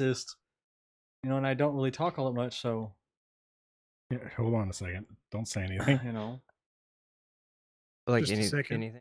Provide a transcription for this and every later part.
racist, you know, and I don't really talk all that much, so. Yeah, hold on a second. Don't say anything. You know. Like Just a second. anything.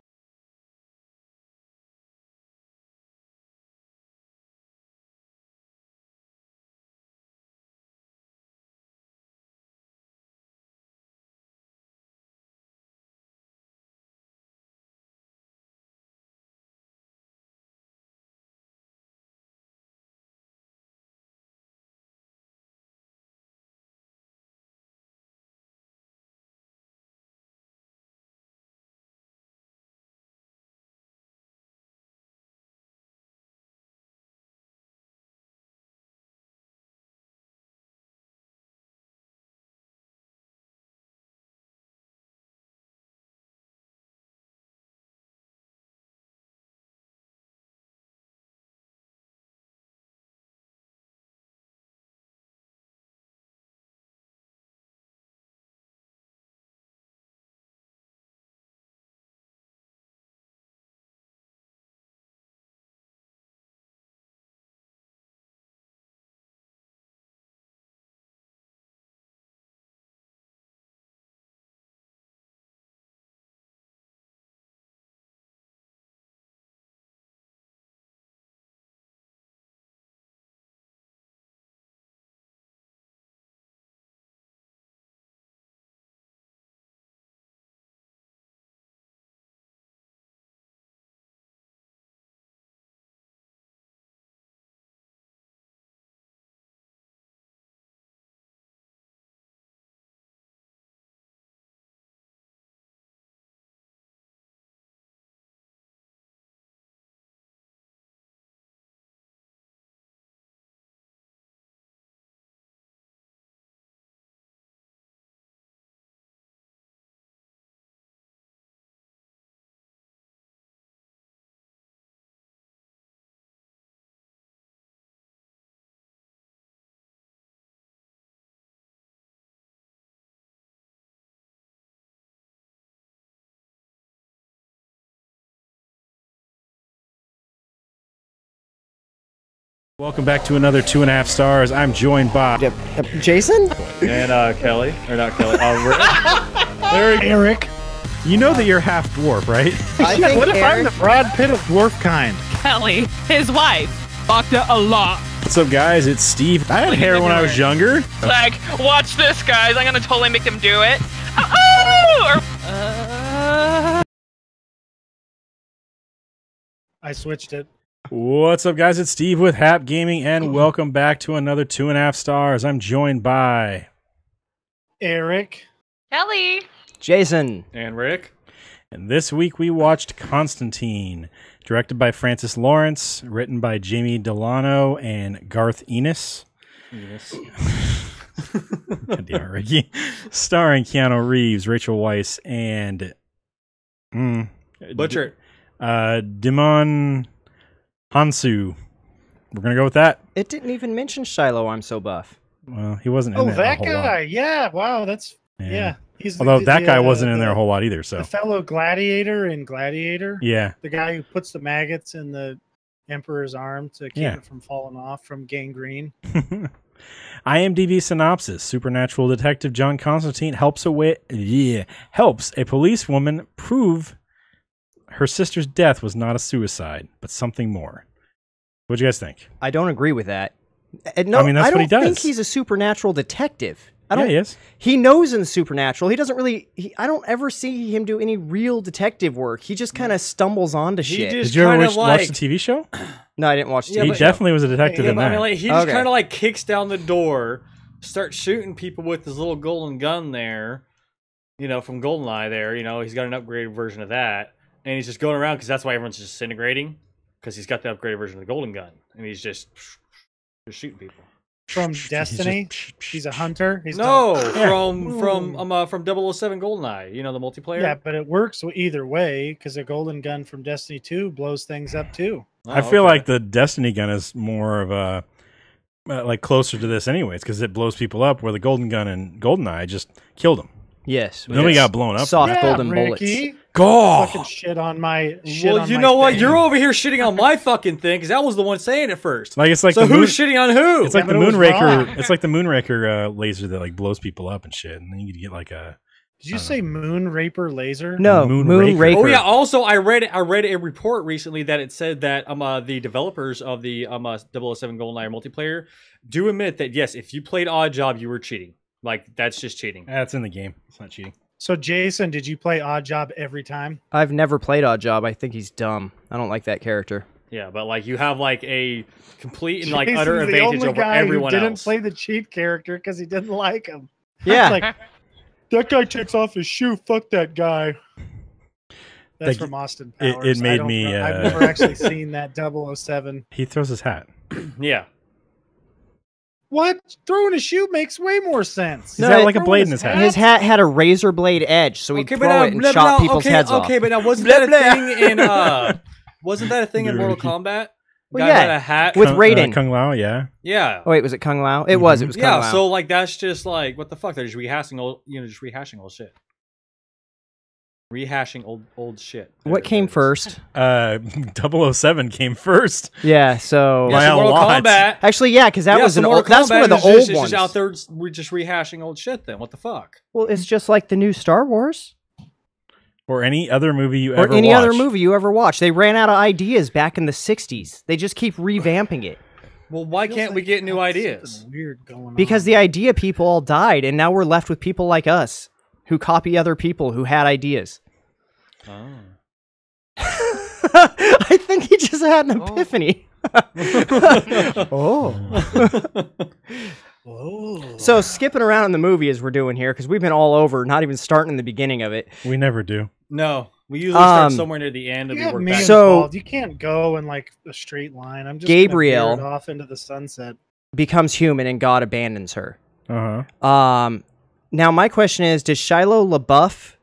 Welcome back to another 2.5 stars. I'm joined by Jason? And Kelly. Or not Kelly. Erik. You know that you're half dwarf, right? I think What if I'm the Brad Pitt of dwarf kind? Kelly, his wife, fucked it a lot. What's up, guys? It's Steve. I had hair when I was younger. Like, watch this, guys. I'm gonna totally make them do it. I switched it. What's up, guys? It's Steve with Hap Gaming, and welcome back to another 2.5 stars. I'm joined by Erik. Kelly. Jason. And Rick. And this week we watched Constantine, directed by Francis Lawrence, written by Jamie Delano and Garth Ennis. Yes. God damn it, Ricky. Starring Keanu Reeves, Rachel Weisz, and Butcher. Dimon Hansu. We're gonna go with that. It didn't even mention Shiloh, I'm so buff. Well, he wasn't in Oh, there a that whole guy. lot. Yeah. Wow. That's yeah. He's Although the, that guy wasn't in there a whole lot either. So the fellow gladiator in Gladiator. yeah. The guy who puts the maggots in the emperor's arm to keep Yeah. it from falling off from gangrene. IMDb synopsis: Supernatural detective John Constantine helps a policewoman prove her sister's death was not a suicide, but something more. What'd you guys think? I don't agree with that. No, I mean, that's I what he don't think does. he's a supernatural detective. I don't. Yeah, he is. He knows in the supernatural. He doesn't really. I don't ever see him do any real detective work. He just kind of stumbles onto shit. just- Did you ever kinda watch the TV show? No, I didn't watch TV. Yeah, He but- definitely was a detective Yeah, in but that. I mean, like, he just Okay. kind of like kicks down the door, starts shooting people with his little golden gun there, you know, from GoldenEye there. You know, he's got an upgraded version of that. And he's just going around because that's why everyone's disintegrating, because he's got the upgraded version of the golden gun. And he's just shooting people. From Destiny. He's a hunter. He's No, not- from 007 GoldenEye, you know, the multiplayer. Yeah, but it works either way because the golden gun from Destiny 2 blows things up too. Oh, I feel okay. like the Destiny gun is more of a like closer to this, anyways, because it blows people up. Where the golden gun and GoldenEye just killed them. Yes. Nobody got blown up. Soft Yeah, golden Ricky. God. Fucking shit on my. Well, you know what? You're over here shitting on my fucking thing because that was the one saying it first. Like it's like so the moon, who's shitting on who? It's like the but it was Moonraker. wrong. It's like the Moonraker laser that like blows people up and shit, and then you get like a. Did you say Moon Raper laser? No, Moonraker. Moonraker. Oh yeah. Also, I read a report recently that it said that the developers of the 007 GoldenEye multiplayer do admit that yes, if you played Odd Job, you were cheating. Like that's just cheating. That's in the game. It's not cheating. So Jason, did you play Odd Job every time? I've never played Odd Job. I think he's dumb. I don't like that character. Yeah, but like you have like a complete and like Jason's utter the advantage only over guy everyone who didn't else. play the cheat character because he didn't like him. Yeah. Like that guy takes off his shoe. Fuck that guy. That's Like, from Austin it Powers. made I don't me, know. I've never actually seen that 007. He throws his hat. Yeah. What? Throwing a shoe makes way more sense. He's No, got like a throwing blade in his his hat. His hat had a razor blade edge, so he'd throw it and chop people's heads off. Okay, but now wasn't that a thing in wasn't that a thing in Mortal Kombat? Well, Guy yeah. had a hat. With Raiden. Kung Lao, yeah. Yeah. Oh wait, was it Kung Lao? It was. It was Kung Yeah, Lao. so like that's just like what the fuck? They're just rehashing old shit. Rehashing old shit. What came first? 007 came first. Yeah. So By Yeah, so a Mortal lot. Kombat. actually, yeah, because that Yeah, was so an Mortal old. That's one of the Kombat old is ones. just out there. We're just rehashing old shit. Then what the fuck? Well, it's just like the new Star Wars Or any other movie you or ever any watch. other movie you ever watch. They ran out of ideas back in the '60s. They just keep revamping it Well, why Feels can't we like get new there's ideas? something weird going on. because the idea people all died, and now we're left with people like us who copy other people who had ideas. Oh. I think he just had an epiphany. Oh. Whoa. So skipping around in the movie as we're doing here, because we've been all over, not even starting in the beginning of it. We never do. No, we usually start Um, somewhere near the end and You we got work me back. So- involved. You can't go in like a straight line. I'm just Gabriel- gonna veer it off into the sunset. Becomes human and God abandons her. Uh-huh. Now my question is, does Shiloh LaBeouf,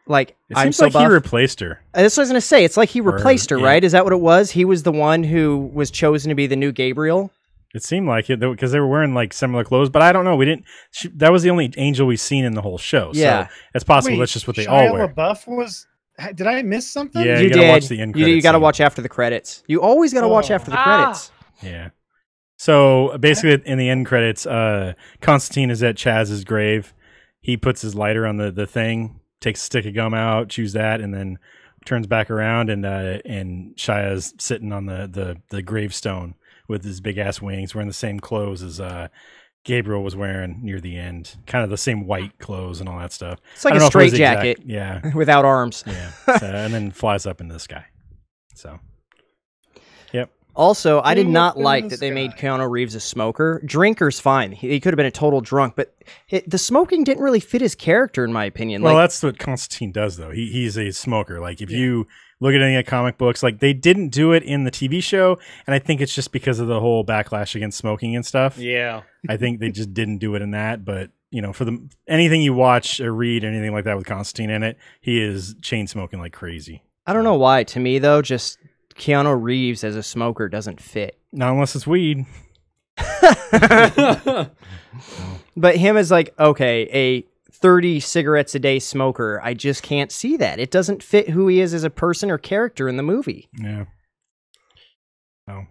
like, It I'm seems so like buff? he replaced her. That's what I was gonna say. It's like he replaced her, yeah. right? Is that what it was? He was the one who was chosen to be the new Gabriel. It seemed like it because they were wearing like similar clothes, but I don't know. We didn't. That was the only angel we've seen in the whole show. Yeah. So it's possible Wait, that's just what they Shia all wear. LaBeouf was. Did I miss something? Yeah, you you gotta did. watch the end you credits got to scene. watch after the credits. You always got to watch Oh. after the credits. Yeah. So basically, in the end credits, Constantine is at Chaz's grave. He puts his lighter on the thing, takes a stick of gum out, chews that, and then turns back around, and Shia's sitting on the gravestone with his big ass wings, wearing the same clothes as Gabriel was wearing near the end, kind of the same white clothes and all that stuff. It's like I a don't know if it was straight jacket Yeah, without arms. yeah. So, and then flies up in the sky. So, yep. Also, I did Flew not up in like the that they made sky. Keanu Reeves a smoker. Drinker's fine. He could have been a total drunk, but the smoking didn't really fit his character, in my opinion. Well, Like, that's what Constantine does, though. He's a smoker. Like, if you look at any of the comic books, like, they didn't do it in the TV show, and I think it's just because of the whole backlash against smoking and stuff. Yeah. I think they just didn't do it in that, but, you know, for anything you watch or read, anything like that with Constantine in it, he is chain smoking like crazy. I don't know why. To me, though, just Keanu Reeves as a smoker doesn't fit. Not unless it's weed. But him as like, okay, a 30 cigarettes a day smoker, I just can't see that. It doesn't fit who he is as a person or character in the movie. Yeah. Oh,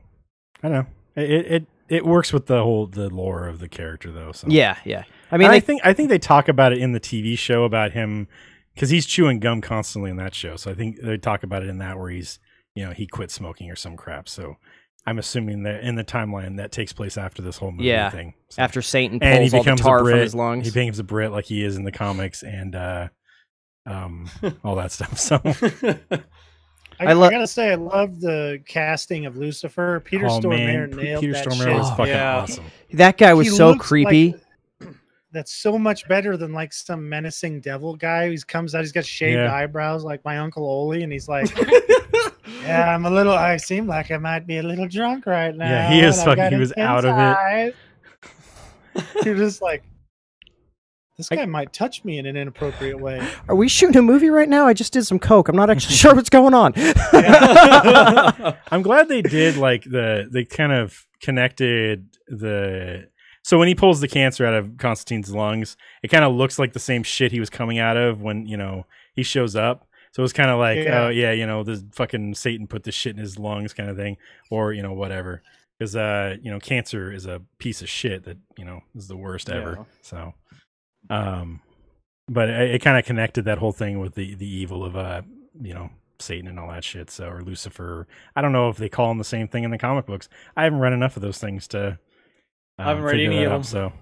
I don't know. It works with the lore of the character, though. So. Yeah, yeah. I I mean, mean, I think they talk about it in the TV show about him because he's chewing gum constantly in that show. So I think they talk about it in that where he's, you know, he quit smoking or some crap. So I'm assuming that in the timeline that takes place after this whole movie thing. So. after Satan And pulls he all the becomes a tar Brit. from his lungs. He becomes a Brit like he is in the comics and all that stuff. So I lo- gotta say, I love the casting of Lucifer. Peter oh, Stormare man, nailed Peter that Stormare shit. was fucking yeah. awesome. That guy was He so looks creepy. like- that's so much better than like some menacing devil guy who comes out. He's got shaved Yeah. eyebrows like my Uncle Oli, and he's like, "Yeah, I seem like I might be a little drunk right now." Yeah, he is and I've fucking- got he was intense out of it. eyes." You're just like, this guy might touch me in an inappropriate way. Are we shooting a movie right now? I just did some coke. I'm not actually sure what's going on. I'm glad they did like they kind of connected so when he pulls the cancer out of Constantine's lungs, it kind of looks like the same shit he was coming out of when, you know, he shows up. So it's kind of like, Yeah. oh yeah, the fucking Satan put this shit in his lungs, kind of thing, or whatever. Because cancer is a piece of shit that is the worst ever. So, but it kind of connected that whole thing with the evil of Satan and all that shit. So, or Lucifer. I don't know if they call him the same thing in the comic books. I haven't read enough of those things to. I haven't read any of them. So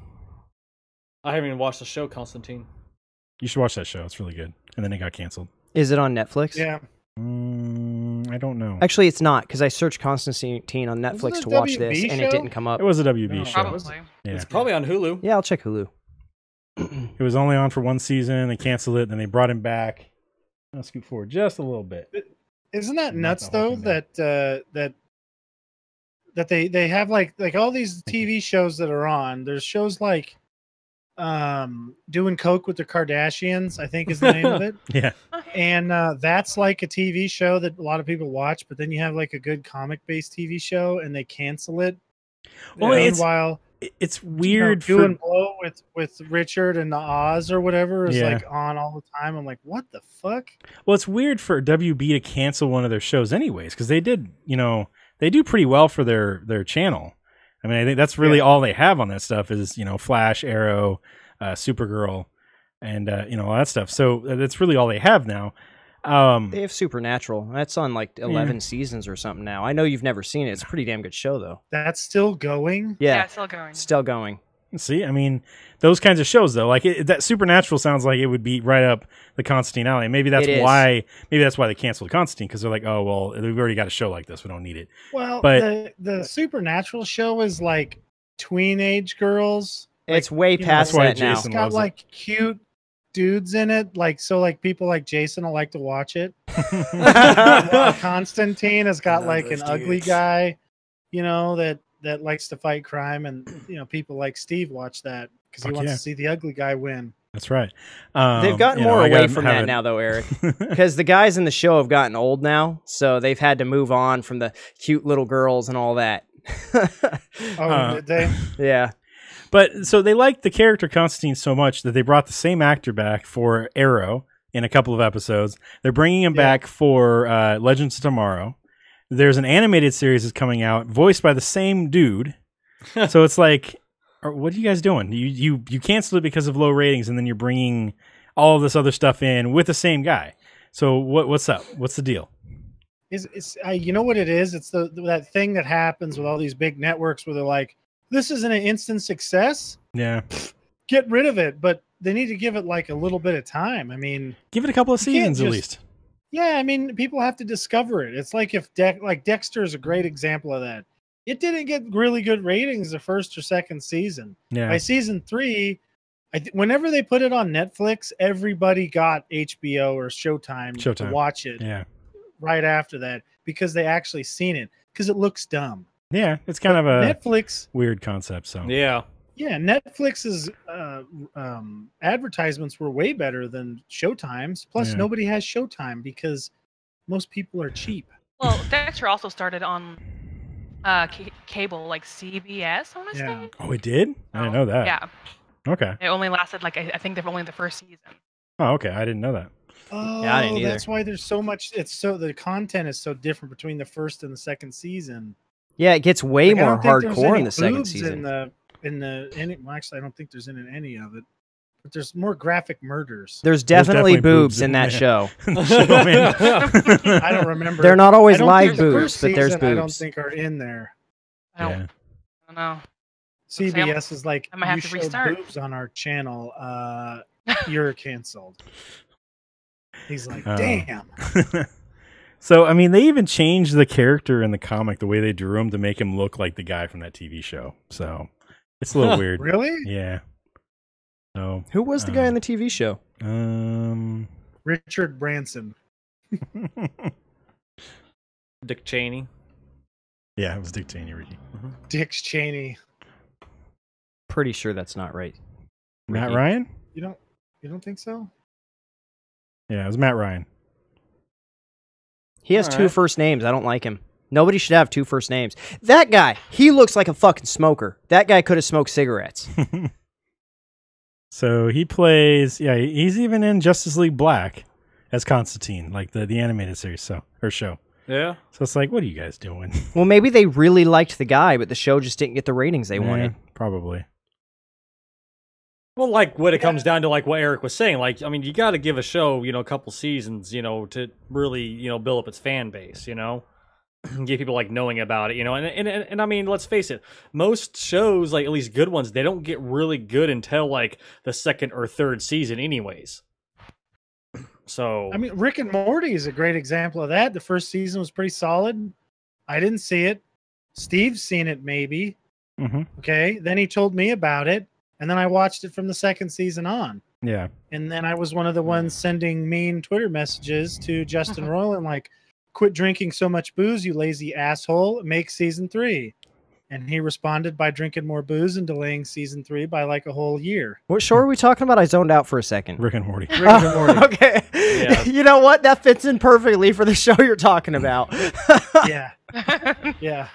I haven't even watched the show Constantine. you should watch that show. It's really good. And then it got canceled. Is it on Netflix? Yeah. I don't know. Actually, it's not, because I searcred Constantine on Netflix it to a watch this, WB and show? it didn't come up. It was a WB No, show. Probably. Yeah. It's probably on Hulu. Yeah, I'll check Hulu. It was only on for one season. They canceled it. Then they brought him back. I'll scoot forward just a little bit. Isn't that Not nuts the whole though? thing That they have like all these TV shows that are on. There's shows like doing coke with the Kardashians, I think is the name of it. Yeah. And that's like a TV show that a lot of people watch, but then you have like a good comic based TV show and they cancel it. Well, Meanwhile, it's weird doing blow with Richard and the Oz or whatever is Yeah. like on all the time. I'm like, what the fuck? Well, it's weird for WB to cancel one of their shows anyways, because they did, they do pretty well for their channel. I mean, I think that's really all they have on that stuff is, Flash, Arrow, Supergirl, and, all that stuff. So that's really all they have now. They have Supernatural. That's on like 11 seasons or something now. I know you've never seen it. It's a pretty damn good show, though. That's still going. Yeah, it's still going. still going. See, I mean, those kinds of shows, though, like that Supernatural sounds like it would be right up the Constantine alley. Maybe that's It is. why they canceled Constantine, because they're like, oh, well, we've already got a show like this. We don't need it. Well, But- the Supernatural show is like tween-age girls. It's way you know, past that's why that now. It's Jason got loves it. like cute dudes in it, like people like Jason will like to watch it. Constantine has got like an ugly guy, that likes to fight crime, and people like Steve watch that because he Fuck wants yeah. to see the ugly guy win. That's right. They've gotten more away from that now, though, Eric. Because the guys in the show have gotten old now, so they've had to move on from the cute little girls and all that. Oh, did they? Yeah. But so they liked the character Constantine so much that they brought the same actor back for Arrow in a couple of episodes. They're bringing him back for Legends of Tomorrow. There's an animated series that's coming out, voiced by the same dude. So it's like, what are you guys doing? You canceled it because of low ratings, and then you're bringing all of this other stuff in with the same guy. So what's up? What's the deal? You know what it is? It's that thing that happens with all these big networks where they're like, this isn't an instant success. Yeah, Get rid of it. But they need to give it like a little bit of time. I mean, give it a couple of you can't seasons at just- least. yeah, I mean, people have to discover it. It's like if Dexter is a great example of that. It didn't get really good ratings the first or second season. Yeah, By season 3, whenever they put it on Netflix, everybody got HBO or Showtime to watch it yeah, right after that because they actually seen it because it looks dumb. yeah. It's kind of a Netflix, weird concept. So Yeah. Netflix's advertisements were way better than Showtime's. Plus, Yeah. nobody has Showtime because most people are cheap. Well, Dexter also started on cable, like CBS, I want to Yeah. say. Oh, it did? I didn't know that. Yeah. Okay. It only lasted, like, I think they're only the first season. Oh, okay. I didn't know that. Oh, Yeah, I didn't either. that's why there's so much. The content is so different between the first and the second season. Yeah, it gets way Like, I more don't think there's hardcore any in the second boobs season. Well, actually, I don't think there's in any of it. But there's more graphic murders. There's definitely definitely boobs boobs in in that there. show. I don't remember. They're not always I don't live think the boobs, first but there's season, I don't boobs. think are in there. I don't, Yeah. I don't know. CBS is like, I might have you to showed restart." boobs on our channel. You're canceled. He's like, Oh. damn. So, I mean, they even changed the character in the comic, the way they drew him, to make him look like the guy from that TV show. So, it's a little weird. Really? Yeah. So, Who was the guy in the TV show? Richard Branson. Dick Cheney. yeah, it was Dick Cheney, Ricky. Dick Cheney. Pretty sure that's not right. Matt Ricky. Ryan? You don't think so? Yeah, it was Matt Ryan. He has All two right. first names. I don't like him. Nobody should have two first names. That guy, he looks like a fucking smoker. That guy could have smoked cigarettes. So, he plays, he's even in Justice League Black as Constantine, like the animated series or show. Yeah. So it's like, what are you guys doing? Well, maybe they really liked the guy, but the show just didn't get the ratings they wanted. Probably. Well, like what it comes down to, like what Erik was saying, like I mean, you got to give a show, a couple seasons, to really, build up its fan base, get people like knowing about it, and I mean, let's face it, most shows, like at least good ones, they don't get really good until like the second or third season, anyways. So I mean, Rick and Morty is a great example of that. The first season was pretty solid. I didn't see it. Steve's seen it, maybe. Mm-hmm. Okay, then he told me about it. And then I watched it from the second season on. Yeah. And then I was one of the ones sending mean Twitter messages to Justin Roiland, like, quit drinking so much booze, you lazy asshole. Make season 3. And he responded by drinking more booze and delaying season 3 by like a whole year. What show are we talking about? I zoned out for a second. Rick and Morty. Rick and Morty. Okay. Yeah. You know what? That fits in perfectly for the show you're talking about. Yeah. Yeah.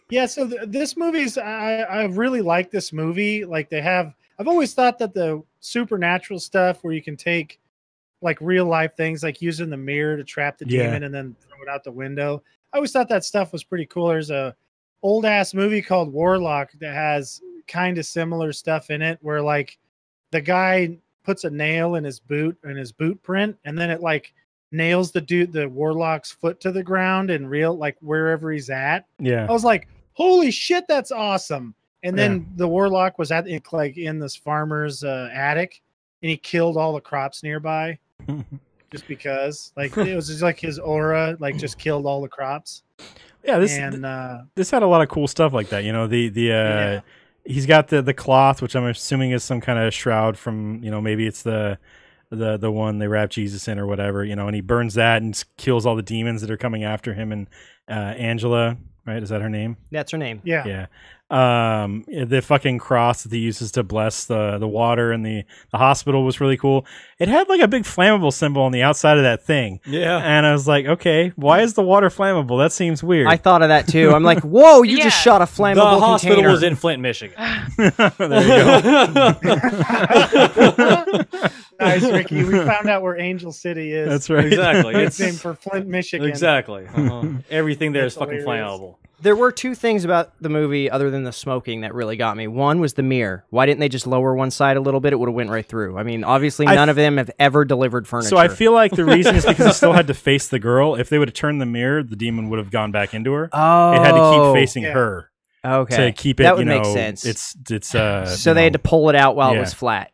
Yeah. So this movie's, I really like this movie. Like I've always thought that the supernatural stuff where you can take like real life things, like using the mirror to trap the demon and then throw it out the window. I always thought that stuff was pretty cool. There's a old ass movie called Warlock that has kind of similar stuff in it where like the guy puts a nail in his boot print and then it like nails the warlock's foot to the ground and like wherever he's at. Yeah. I was like, holy shit, that's awesome. And then the warlock was like in this farmer's attic and he killed all the crops nearby just because like it was just like his aura like just killed all the crops. Yeah, this had a lot of cool stuff like that. He's got the cloth, which I'm assuming is some kind of shroud from, maybe it's the one they wrap Jesus in or whatever, and he burns that and kills all the demons that are coming after him. And Angela, right? Is that her name? That's her name. Yeah. Yeah. The fucking cross that he uses to bless the water in the hospital was really cool. It had like a big flammable symbol on the outside of that thing. Yeah. And I was like, okay, why is the water flammable? That seems weird. I thought of that too. I'm like, whoa, you just shot a flammable The hospital container. was in Flint, Michigan. There you go. Nice, Ricky. We found out where Angel City is. That's right. Exactly. It's named for Flint, Michigan. Exactly. Everything there is fucking hilarious. flammable. There were two things about the movie other than the smoking that really got me. One was the mirror. Why didn't they just lower one side a little bit? It would have went right through. I mean, obviously none of them have ever delivered furniture. So I feel like the reason is because it still had to face the girl. If they would have turned the mirror, the demon would have gone back into her. Oh. It had to keep facing her. Okay. To keep it, that would make sense. It's so they had to pull it out while it was flat.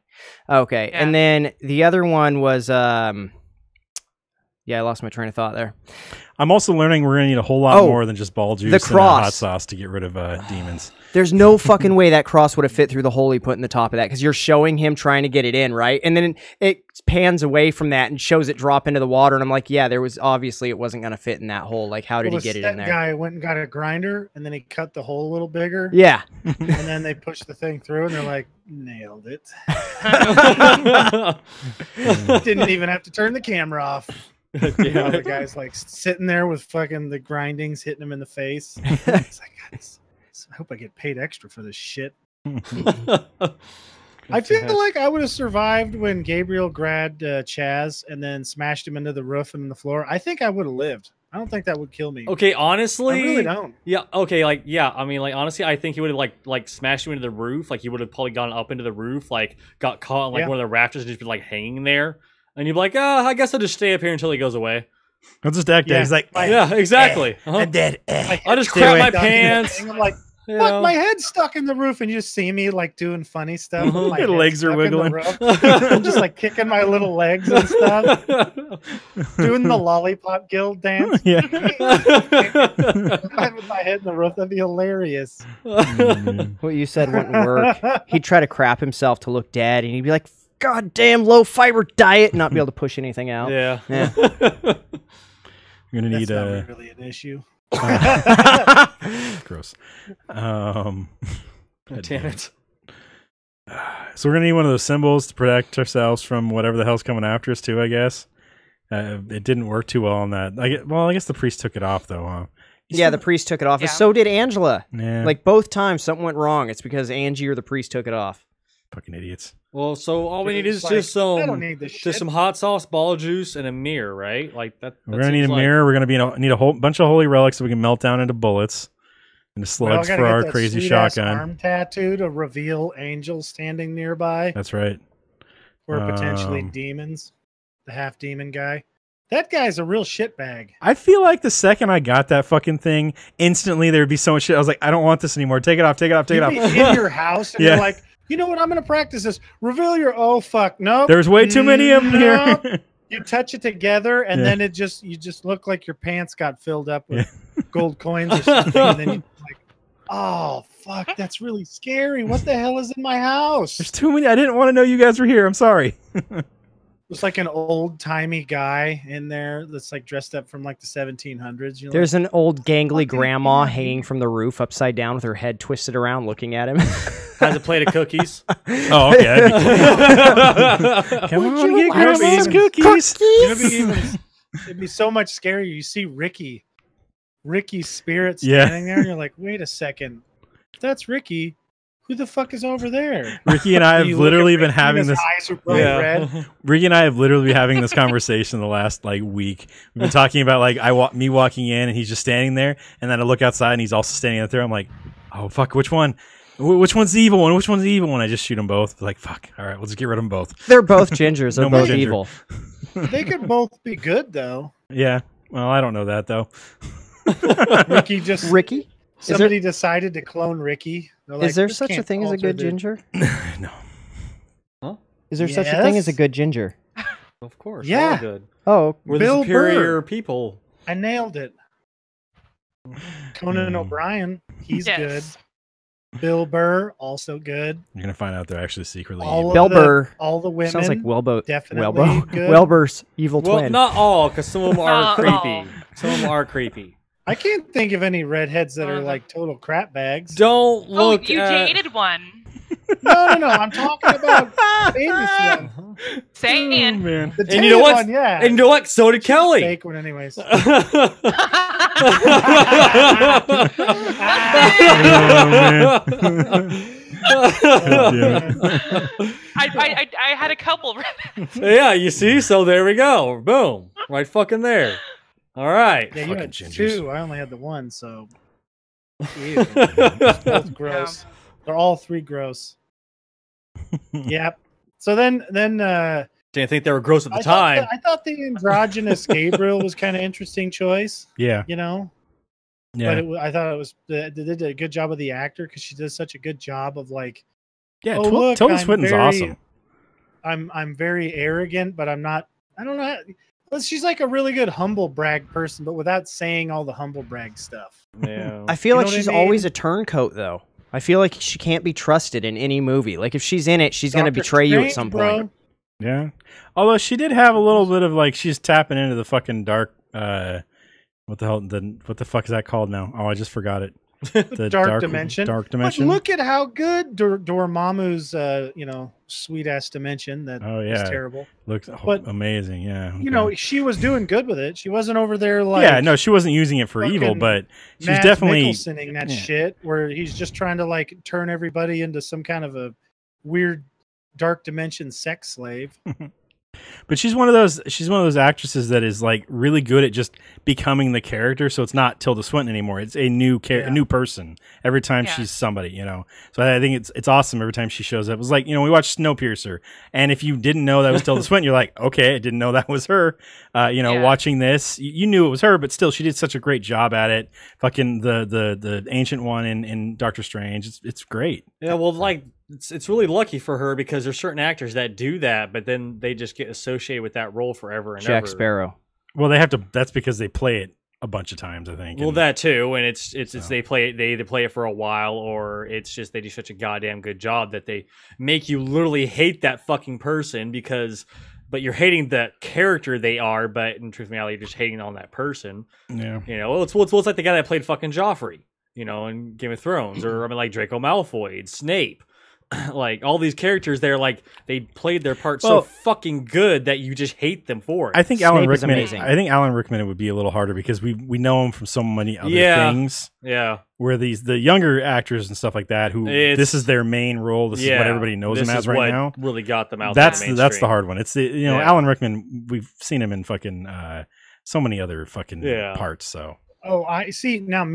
Okay. Yeah. And then the other one was I lost my train of thought there. I'm also learning we're going to need a whole lot more than just ball juice and hot sauce to get rid of demons. There's no fucking way that cross would have fit through the hole he put in the top of that, because you're showing him trying to get it in, right? And then it pans away from that and shows it drop into the water, and I'm like, yeah, there was obviously it wasn't going to fit in that hole. Like, how did he get it in there? That guy went and got a grinder, and then he cut the hole a little bigger. Yeah. And then they pushed the thing through, and they're like, nailed it. Didn't even have to turn the camera off. Yeah. The guy's like sitting there with fucking the grindings hitting him in the face. It's like, God, I hope I get paid extra for this shit. I feel like I would have survived when Gabriel grabbed Chaz and then smashed him into the roof and the floor. I think I would have lived. I don't think that would kill me. Okay, honestly, I really don't. Yeah. Okay. Like, yeah. I mean, like, honestly, I think he would have like smashed him into the roof. Like, he would have probably gone up into the roof, like, got caught on like one of the rafters and just been like hanging there. And you'd be like, I guess I'll just stay up here until he goes away. I'll just act there. He's like, yeah, exactly. I'm dead. I'll just crap my pants. I'm like, fuck, my head's stuck in the roof, and you just see me like doing funny stuff. My Your legs are wiggling. I'm just like kicking my little legs and stuff, doing the lollipop guild dance. Yeah. With my head in the roof, that'd be hilarious. What you said wouldn't work. He'd try to crap himself to look dead, and he'd be like, God damn low fiber diet, and not be able to push anything out. Yeah. You're gonna need not really an issue. Gross. Damn it. So we're gonna need one of those symbols to protect ourselves from whatever the hell's coming after us too, I guess. It didn't work too well on that. I guess the priest took it off though, huh? Yeah, the priest took it off. Yeah. And so did Angela. Yeah. Like both times something went wrong. It's because Angie or the priest took it off. Fucking idiots. Well, so all we need It's is like, just I don't need this just shit. some hot sauce, ball juice, and a mirror, right? Like that. We're gonna need a mirror. We're gonna need a whole bunch of holy relics that we can melt down into bullets, into slugs gotta for get our that crazy sweet-ass shotgun. arm tattoo to reveal angels standing nearby, That's right. or potentially Um, demons. The half demon guy. That guy's a real shitbag. I feel like the second I got that fucking thing, instantly there would be so much shit. I was like, I don't want this anymore. Take it off. Take it off. Take it You'd off. be in your house and Yeah. you're like, you know what? I'm going to practice this. Reveal your. Oh fuck, no. There's way too many of them here. You touch it together, and Yeah. then you just look like your pants got filled up with gold coins or something, and then you're like, oh fuck, that's really scary. What the hell is in my house? There's too many. I didn't want to know you guys were here. I'm sorry. It's like an old timey guy in there that's like dressed up from like the 1700s. You're There's an old gangly Fucking grandma yeah. hanging from the roof upside down with her head twisted around looking at him. Has a plate of cookies. Oh, okay. That'd be cool. Come Would on, you get like grandma's some cookies. it'd be so much scarier. You see Ricky's spirit Yeah. standing there, and you're like, wait a second, if that's Ricky, who the fuck is over there? Ricky and I have You look literally at been Ricky and having his this. eyes are bright red. Ricky and I have literally been having this conversation the last like week. We've been talking about like me walking in and he's just standing there, and then I look outside and he's also standing out there. I'm like, oh fuck, which one? Which one's the evil one? Which one's the evil one? I just shoot them both. Like fuck. All right, we'll just get rid of them both. They're both gingers. They're No more both ginger. evil. They could both be good though. Yeah. Well, I don't know that though. Ricky just Ricky? somebody decided to clone Ricky. They're like, Is there "This such a can't thing as a alter good the-" ginger? No. Is there such a thing as a Yes. good ginger? Of course. Yeah. We're all good. Oh, We're Bill the superior Burr. people. I nailed it. Conan O'Brien, he's Yes. good. Bill Burr, also good. You're gonna find out they're actually secretly All evil. of Bill the- Burr. all the women. sounds like definitely Welbo. good. Welber's evil Well, twin. not all, because some of them are Not creepy. all. Some of them are creepy. I can't think of any redheads that are like total crap bags. Don't Oh, look you at... dated one. No. I'm talking about famous one. Saying. Oh, man. The And you know tail what? one, yeah. And you know what? So did Kelly. Fake one, anyways. I had a couple. Yeah, you see? So there we go. Boom. Right fucking there. All right. Yeah, you Fucking had gingers. two. I only had the one, so. Ew. Both gross. They're all three gross. Yep. So then Didn't think they were gross at the I time. thought the androgynous Gabriel was kind of interesting choice, Yeah. you know. Yeah. But I thought it was they did a good job of the actor because she does such a good job of like, Yeah. oh, look, Tilda I'm Swinton's very- awesome. I'm very arrogant, but I'm not. I don't know. Well, she's like a really good humble brag person, but without saying all the humble brag stuff. Yeah. I feel You like know what I she's mean? always a turncoat, though. I feel like she can't be trusted in any movie. Like if she's in it, she's going to Doctor betray you at Strange, some bro. point. Yeah. Although she did have a little bit of like she's tapping into the fucking dark. What the fuck is that called now? Oh, I just forgot it. The Dark dimension. Dark But dimension. look at how good Dormammu's, sweet ass dimension. That Oh, is yeah. terrible. Looks but- amazing. Yeah. You know, okay. she was doing good with it. She wasn't over there like yeah. No, she wasn't using it for evil, fucking but she was Mads definitely. Mikkelsening that yeah. shit where he's just trying to like turn everybody into some kind of a weird dark dimension sex slave. But she's one of those actresses that is like really good at just becoming the character. So it's not Tilda Swinton anymore. It's a new a new person every time Yeah. she's somebody, you know. So I think it's awesome every time she shows up. It was like, you know, we watched Snowpiercer, and if you didn't know that was Tilda Swinton, you're like, okay, I didn't know that was her. Yeah. Watching this, you knew it was her, but still, she did such a great job at it. Fucking the ancient one in Doctor Strange, it's great. Yeah, well, like it's really lucky for her because there's certain actors that do that, but then they just get associated with that role forever and Jack ever. Sparrow. Well, they have to. That's because they play it a bunch of times, I think. Well, and- that too, and it's So. they either play it for a while or it's just they do such a goddamn good job that they make you literally hate that fucking person but you're hating the character they are, but in truth and reality, you're just hating on that person. yeah. You know, it's like the guy that played fucking Joffrey, you know, in Game of Thrones, or I mean, like Draco Malfoy, and Snape. like all these characters, they're like they played their part so fucking good that you just hate them for it. I think Snape Alan is Rickman. amazing. I think Alan Rickman would be a little harder because we know him from so many other things. Yeah. Where the younger actors and stuff like that, who this is their main role. This is what everybody knows him as right now. Really got them out. That's the the hard one. It's the Alan Rickman. We've seen him in fucking so many other fucking parts. So. Oh, I see. Now,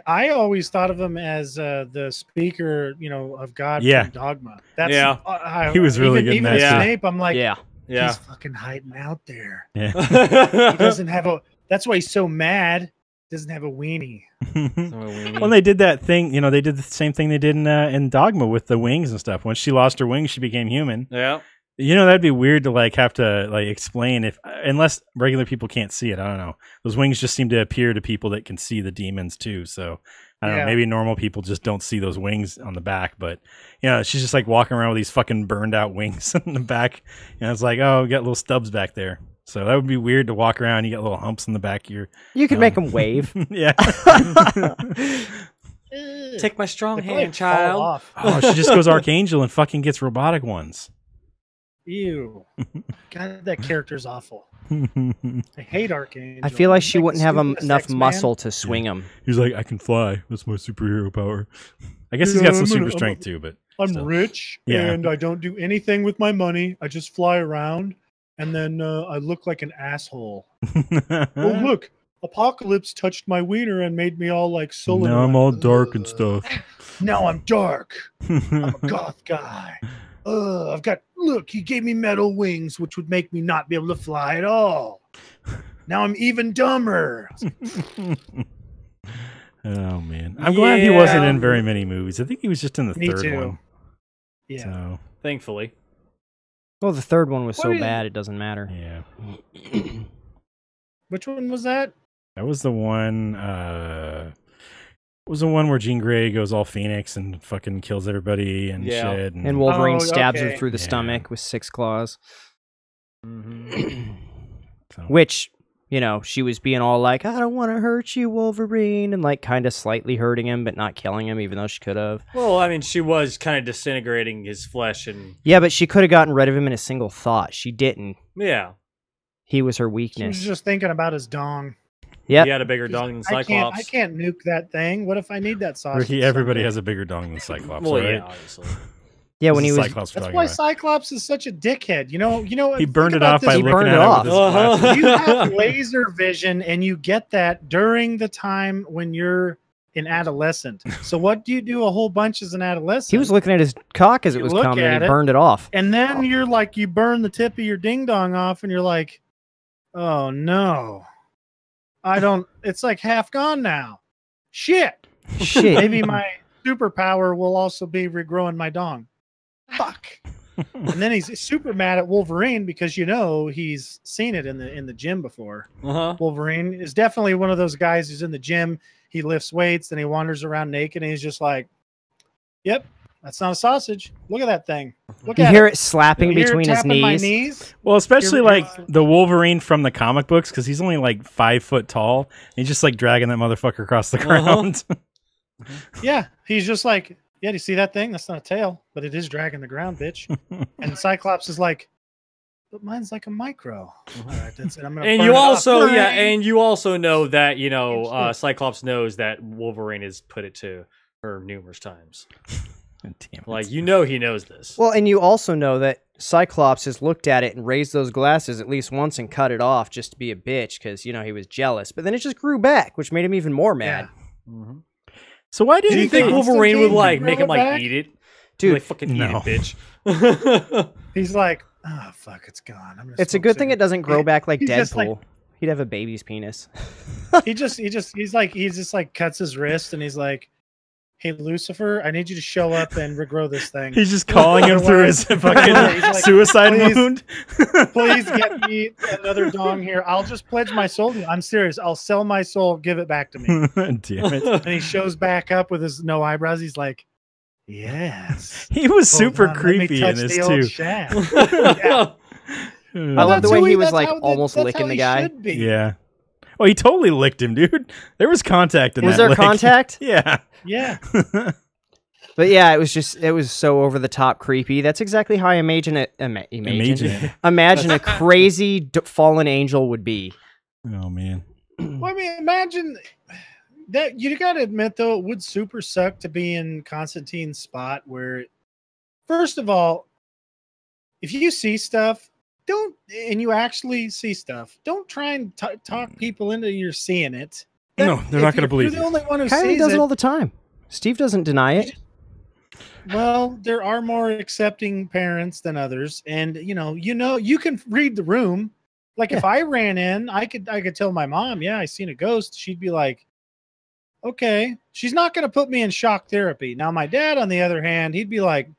I always thought of him as the speaker, of God from Dogma. That's he was really good in that. Snape, I'm like, he's fucking hiding out there. Yeah. He doesn't have that's why he's so mad. Doesn't have a weenie. Well, they did that thing. They did the same thing they did in Dogma with the wings and stuff. When she lost her wings, she became human. Yeah. That'd be weird to have to explain unless regular people can't see it. I don't know. Those wings just seem to appear to people that can see the demons too. So I don't know. Maybe normal people just don't see those wings on the back. But she's just walking around with these fucking burned out wings in the back. It's like, oh, we got little stubs back there. So that would be weird to walk around. You got little humps in the back of your. You could make them wave. Yeah. Take my strong hand, child. Oh, she just goes Archangel and fucking gets robotic ones. Ew. God, that character's awful. I hate Archangel. I feel like she wouldn't have enough muscle to swing him. He's like, I can fly. That's my superhero power. I guess he's got some super strength too, but I'm rich and I don't do anything with my money. I just fly around and then I look like an asshole. Oh, look. Apocalypse touched my wiener and made me all like solar. Now I'm all dark and stuff. Now I'm dark. I'm a goth guy. Look, he gave me metal wings, which would make me not be able to fly at all. Now I'm even dumber. Oh, man. I'm glad he wasn't in very many movies. I think he was just in the third one. Yeah. So. Thankfully. Well, the third one was so bad, it doesn't matter. Yeah. Which one was that? That was the one... was the one where Jean Grey goes all Phoenix and fucking kills everybody and shit. And Wolverine stabs her through the stomach with 6 claws. Mm-hmm. Which, she was being all like, I don't want to hurt you, Wolverine, and kind of slightly hurting him, but not killing him, even though she could have. Well, I mean, she was kind of disintegrating his flesh and... Yeah, but she could have gotten rid of him in a single thought. She didn't. Yeah. He was her weakness. She was just thinking about his dong. Yeah, he had a bigger dong than Cyclops. I can't nuke that thing. What if I need that sausage? Ricky, everybody has a bigger dong than Cyclops, well, right? Yeah, obviously. Yeah, when he was. That's why Cyclops is such a dickhead. He burned it off by looking at it with his glasses. You have laser vision, and you get that during the time when you're an adolescent. So what do you do a whole bunch as an adolescent? He was looking at his cock as it was coming, and he burned it off. And then you're like, you burn the tip of your ding dong off, and you're like, oh no. It's like half gone now. Shit. Maybe my superpower will also be regrowing my dong. Fuck. And then he's super mad at Wolverine because he's seen it in the gym before. Wolverine is definitely one of those guys who's in the gym. He lifts weights, then he wanders around naked, and he's just like, "Yep, that's not a sausage. Look at that thing. Look at it." You hear it slapping between his knees. My knees. Well, especially the Wolverine from the comic books, because he's only 5 foot tall. And he's just dragging that motherfucker across the ground. Yeah, he's just like, yeah, do you see that thing? That's not a tail, but it is dragging the ground, bitch. And Cyclops is like, but mine's like a micro. All right, that's it. I'm gonna. And you also, and you also know that Cyclops knows that Wolverine has put it to her numerous times. Damn it. He knows this. Well, and you also know that Cyclops has looked at it and raised those glasses at least once and cut it off just to be a bitch because he was jealous. But then it just grew back, which made him even more mad. Yeah. Mm-hmm. So why did you think Wolverine would make him eat it? Dude, fucking eat it, bitch. He's like, oh fuck, it's gone. It's a good thing it doesn't grow back like Deadpool. He'd have a baby's penis. He just cuts his wrist and he's like, hey, Lucifer, I need you to show up and regrow this thing. He's just calling him through his fucking suicide wound. Please get me another dong here. I'll just pledge my soul to you. I'm serious. I'll sell my soul. Give it back to me. Damn it. And he shows back up with his no eyebrows. He's like, yes. He was super creepy in this too. Yeah. I love the way he was almost licking the guy. Yeah. Well, he totally licked him, dude. There was contact in that. Was there contact? Yeah. Yeah. But yeah, it was so over the top creepy. That's exactly how I imagine a crazy fallen angel would be. Oh man. Well, I mean, imagine that. You got to admit, though, it would super suck to be in Constantine's spot where, first of all, if you see stuff, and you actually see stuff, don't try and talk people into you're seeing it. No, they're not going to believe you're you. the only one who Kylie sees does it all the time. Steve doesn't deny it. Well, there are more accepting parents than others, and you can read the room. Like if I ran in, I could tell my mom, yeah, I seen a ghost. She'd be like, okay. She's not going to put me in shock therapy. Now, my dad, on the other hand, he'd be like,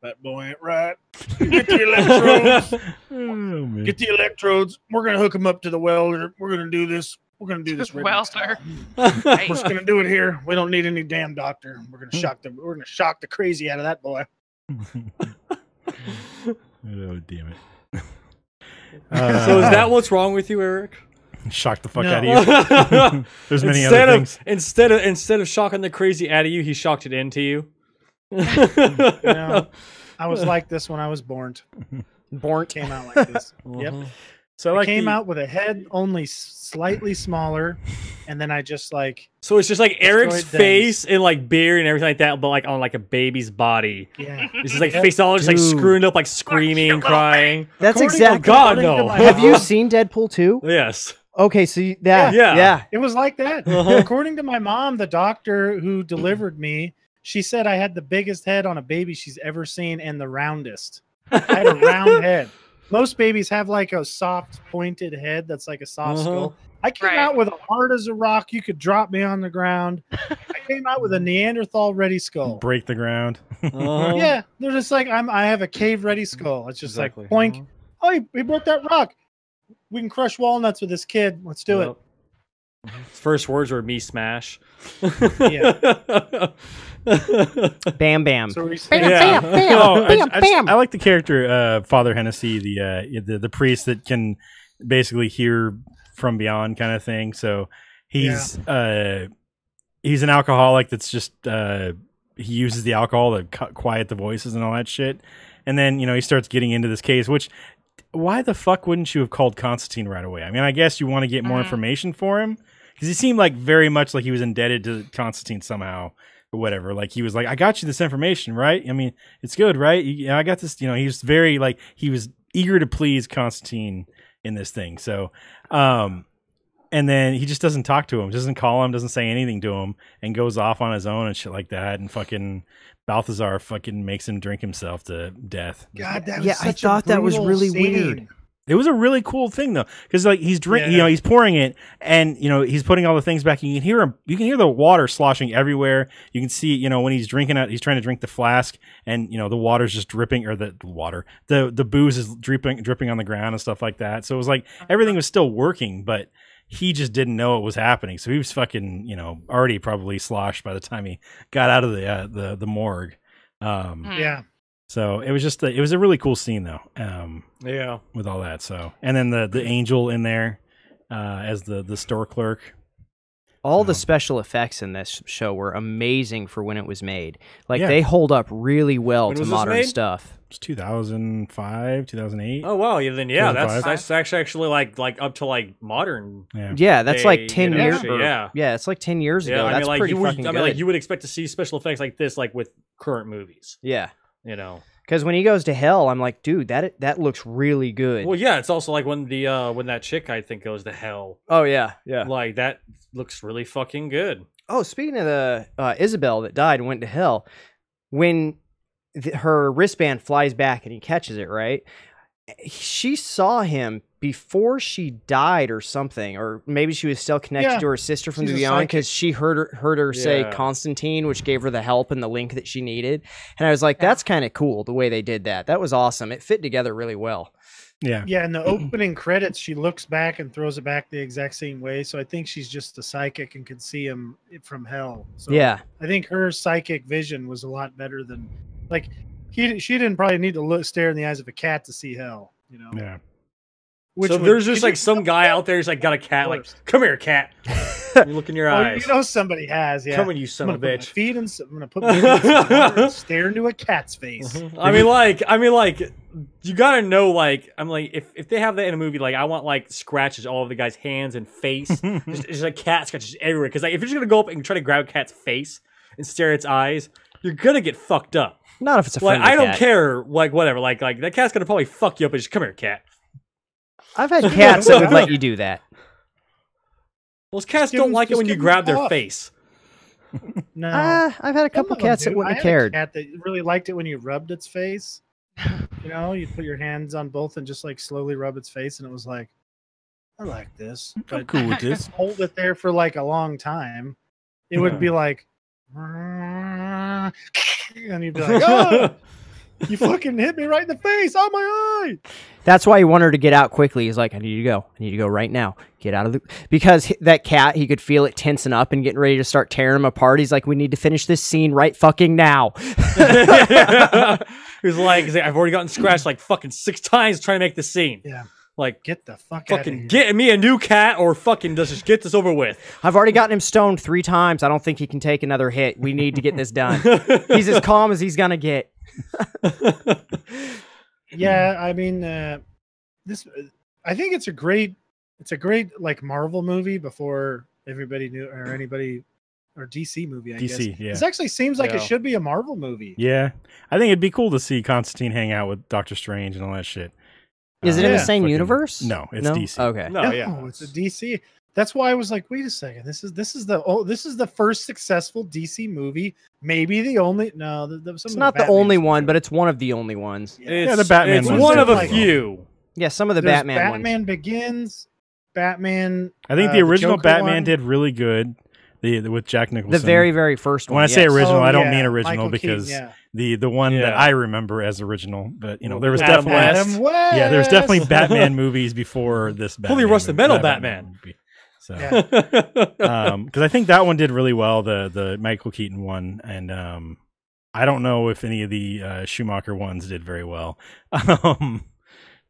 that boy ain't right. Get the electrodes. Get the electrodes. We're going to hook him up to the welder. We're going to do this. We're going to do this. Welder. We're just going to do it here. We don't need any damn doctor. We're going to shock the crazy out of that boy. Oh, damn it. So is that what's wrong with you, Eric? Shock the fuck out of you. There's many other things. Instead of shocking the crazy out of you, he shocked it into you. I was like this when I was born. Came out like this. Yep. So I came out with a head only slightly smaller, and then I just like. So it's just like Eric's face and like beard and everything like that, but like on like a baby's body. Yeah, it's just like face all just like screwing up, like screaming, crying. That's exactly. God, no. Have you seen Deadpool 2? Yes. Okay, so yeah, it was like that. According to my mom, the doctor who delivered me, she said I had the biggest head on a baby she's ever seen and the roundest. I had a round head. Most babies have like a soft, pointed head that's like a soft skull. I came out with a hard as a rock. You could drop me on the ground. I came out with a Neanderthal ready skull. Break the ground. Yeah, they're just like I have a cave ready skull. It's just like poink. Oh, he broke that rock. We can crush walnuts with this kid. Let's do it. His first words were "me smash." Yeah. Bam, bam. So bam, bam, bam, bam. I like the character Father Hennessy, the priest that can basically hear from beyond kind of thing. So he's an alcoholic that's just he uses the alcohol to quiet the voices and all that shit. And then he starts getting into this case, which why the fuck wouldn't you have called Constantine right away? I mean, I guess you want to get more information for him because he seemed like very much like he was indebted to Constantine somehow. Or whatever, like he was like, I got you this information, right? I mean, it's good, right? I got this. He was very like he was eager to please Constantine in this thing. So, and then he just doesn't talk to him, doesn't call him, doesn't say anything to him, and goes off on his own and shit like that. And fucking Balthazar fucking makes him drink himself to death. God, that was I thought that was really weird. It was a really cool thing though, because like he's drinking, he's pouring it, and he's putting all the things back. And you can hear the water sloshing everywhere. You can see, when he's drinking it, he's trying to drink the flask, and the water's just dripping, or the booze is dripping on the ground and stuff like that. So it was like everything was still working, but he just didn't know it was happening. So he was fucking, already probably sloshed by the time he got out of the morgue. Yeah. So it was just it was a really cool scene though. With all that. So and then the angel in there as the store clerk. All the special effects in this show were amazing for when it was made. Like they hold up really well to modern stuff. It's 2005, 2008. Oh wow, that's actually like up to like modern. Yeah, that's like 10 years. Yeah, it's like 10 years ago. I That's mean, pretty fucking good. like you would expect to see special effects like this, like with current movies. Yeah. Because when he goes to hell, I'm like, dude, that looks really good. Well, yeah, it's also like when that chick I think goes to hell. Oh yeah. Like that looks really fucking good. Oh, speaking of the Isabel that died and went to hell, when her wristband flies back and he catches it, right? She saw him before she died or something, or maybe she was still connected to her sister from the beyond because she heard her say Constantine, which gave her the help and the link that she needed. And I was like, that's kind of cool the way they did that. That was awesome. It fit together really well. Yeah. Yeah, in the opening credits, she looks back and throws it back the exact same way. So I think she's just a psychic and can see him from hell. So I think her psychic vision was a lot better than like she didn't probably need to stare in the eyes of a cat to see hell, Yeah. So there's just like some guy out there who's like got a cat, like, come here, cat. You look in your Oh, eyes. you know somebody has. Yeah. Coming, you son of a bitch. I'm gonna put my feet in some water and stare into a cat's face. I mean, like, you gotta know, like, I'm like, if they have that in a movie, like, I want like scratches all of the guy's hands and face, just like cat scratches everywhere. Because like, if you're just gonna go up and try to grab a cat's face and stare at its eyes, you're gonna get fucked up. Not if it's a Like, friendly I don't cat. care, like, whatever. Like that cat's gonna probably fuck you up. And just come here, cat. I've had cats that would let you do that. Those cats give don't them- like it just when you give them grab their off. face. No. I've had a couple Some of them cats that do. wouldn't I have had cared. A cat that really liked it when you rubbed its face. You know, you'd put your hands on both and just like slowly rub its face, and it was like, I like this. I'm But cool with this. hold it there for like a long time. It would be like, and you'd be like, oh, you fucking hit me right in the face. Oh, my eye. That's why he wanted her to get out quickly. He's like, I need you to go. I need you to go right now. Get out of the... Because that cat, he could feel it tensing up and getting ready to start tearing him apart. He's like, we need to finish this scene right fucking now. He's like, I've already gotten scratched like fucking 6 times trying to make the scene. Yeah. Like, Get the fuck out of fucking here. get me a new cat or fucking just get this over with. I've already gotten him stoned 3 times. I don't think he can take another hit. We need to get this done. He's as calm as he's going to get. Yeah, I mean, this. I think it's a great like Marvel movie before everybody knew or anybody or DC movie. I guess. DC, yeah. This actually seems like Yeah. it should be a Marvel movie. Yeah. I think it'd be cool to see Constantine hang out with Doctor Strange and all that shit. Is it in the Yeah. same Fucking- universe? No, it's DC. Okay. No, yeah. It's a DC. That's why I was like, wait a second. This is the first successful DC movie. Maybe the only. No, It's not the only one, but it's one of the only ones. It's, the Batman It's one's one of a definitely- few. Yeah, some of the There's Batman ones. Batman Begins, Batman. I think the original Joker Batman one. did really good. The with Jack Nicholson. The very, very first one. When I say yes. original, Oh, I don't yeah, mean original Michael Keaton, because yeah. the one that Yeah. I remember as original, but you know there was Adam definitely West. Adam West. yeah, there's definitely Batman movies before this. Batman Holy rusted movie- metal that Batman. movie. So, Yeah. because I think that one did really well, the Michael Keaton one, and I don't know if any of the Schumacher ones did very well.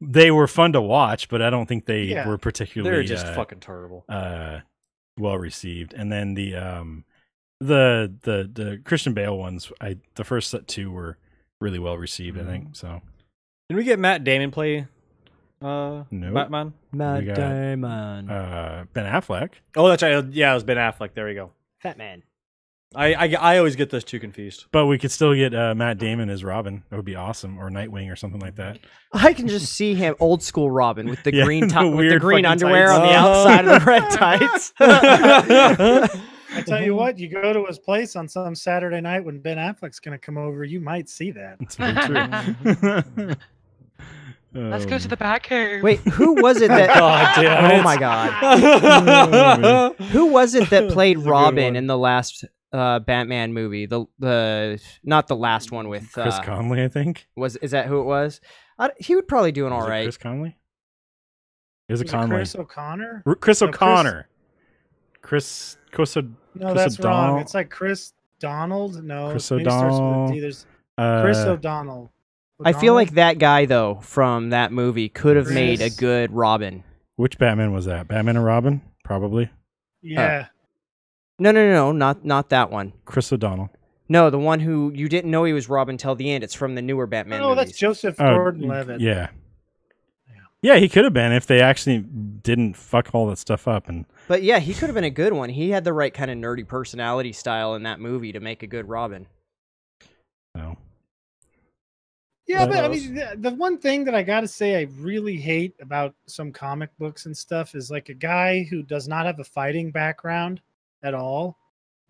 They were fun to watch, but I don't think they Yeah. were particularly. They're just fucking terrible. Well received. And then the Christian Bale ones, the first 2 were really well received, I think. So Did we get Matt Damon play Nope. Batman? Matt We got- Damon. Ben Affleck. Oh, that's right. Yeah, it was Ben Affleck. There we go. Fat Man. I always get those two confused. But we could still get Matt Damon as Robin. That would be awesome. Or Nightwing or something like that. I can just see him, old school Robin, with the Yeah, green the with the weird green fucking underwear tights. on the outside of the red tights. I tell you what, you go to his place on some Saturday night when Ben Affleck's going to come over, you might see that. That's very true. Let's go to the Batcave. Wait, who was it that? God damn it. Oh my god! Who was it that played That's a good Robin one. in the last Batman movie? The not the last one with Chris Conley, I think. is that who it was? He would probably do an all Was it right. Chris Conley? Is it Was it Conley? Chris O'Connor? Chris No, O'Connor. Chris No, Chris that's wrong. O'Donnell. It's like Chris Donald. No, Chris maybe it starts with a O'Donnell. D. There's Chris Uh, O'Donnell. I feel like that guy though from that movie could have made a Chris- good Robin. which Batman was that? Batman and Robin? Probably. Yeah. No, not that one. Chris O'Donnell. No, the one who you didn't know he was Robin till the end. It's from the newer Batman No, movies. that's Joseph Oh, Gordon-Levitt. Yeah. Yeah, he could have been if they actually didn't fuck all that stuff up. And But yeah, he could have been a good one. He had the right kind of nerdy personality style in that movie to make a good Robin. so. Yeah, But- but I mean, the one thing that I got to say I really hate about some comic books and stuff is like a guy who does not have a fighting background at all,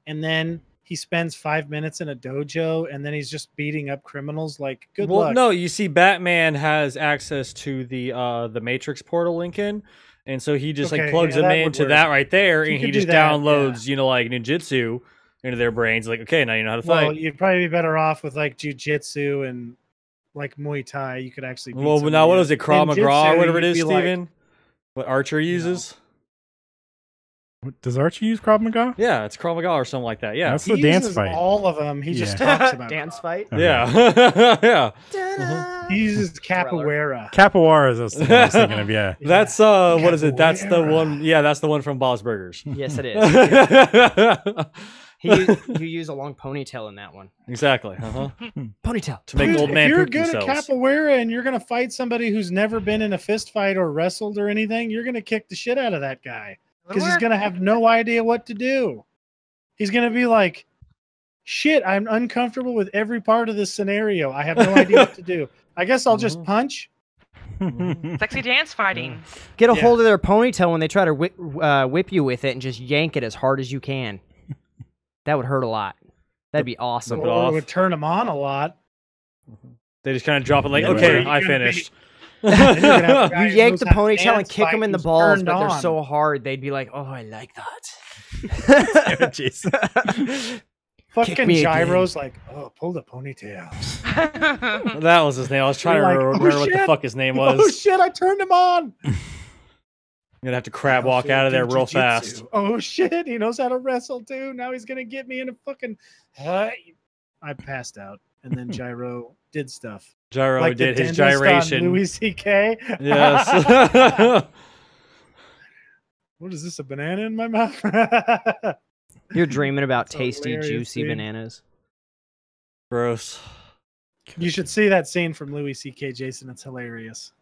and then he spends 5 minutes in a dojo, and then he's just beating up criminals. Like, good Well, luck. no, you see, Batman has access to the Matrix portal, Lincoln, and so he just like Okay, plugs yeah, them that would into work. that right there, You and he could do just that, downloads, like ninjutsu into their brains. Like, okay, now you know how to Well, fight. you'd probably be better off with like jujitsu and like Muay Thai. You could actually. beat Well, somebody now what up. is it, Krav Maga Ninjutsu, or whatever it you'd is, be like- Steven? What Archer uses? What, does Archie use Krav Maga? Yeah, it's Krav Maga or something like that. Yeah, That's He the dance uses fight. all of them. He just Yeah. talks about Dance fight? Okay. yeah, yeah. He uses capoeira. Capoeira is the one I was thinking of. Yeah. That's what is it? That's the Capoeira. one. Yeah, that's the one from Bob's Burgers. Yes, it is. You use a long ponytail in that one. Exactly. Uh-huh. Ponytail. To make old man if you're poop good themselves. at capoeira and you're gonna fight somebody who's never been in a fist fight or wrestled or anything, you're gonna kick the shit out of that guy because he's gonna have no idea what to do. He's gonna be like, "Shit, I'm uncomfortable with every part of this scenario. I have no idea what to do. I guess I'll just punch." Sexy dance fighting. Get a hold of their ponytail when they try to whip you with it and just yank it as hard as you can. That would hurt a lot. That'd be awesome. Or it would turn them on a lot. They just kind of drop it like, Yeah, okay, right. I finished. You yank the ponytail and kick them in the balls, but they're so hard they'd be like, "Oh, I like that." Jason. Fucking me Gyro's like, "Oh, pull the ponytail." That was his name. I was trying to You're like, remember "Oh, what the shit. fuck his name Oh was. shit! I turned him on. I'm gonna have to crab walk out of there real fast. Oh shit! He knows how to wrestle too. Now he's gonna get me in a fucking. I passed out, and then Gyro did stuff. Gyro Like the did his dentist on gyration. Louis C.K. Yes. What is this? A banana in my mouth? You're dreaming about That's tasty, hilarious, juicy dude. bananas. Gross. You should see that scene from Louis C.K. Jason. It's hilarious.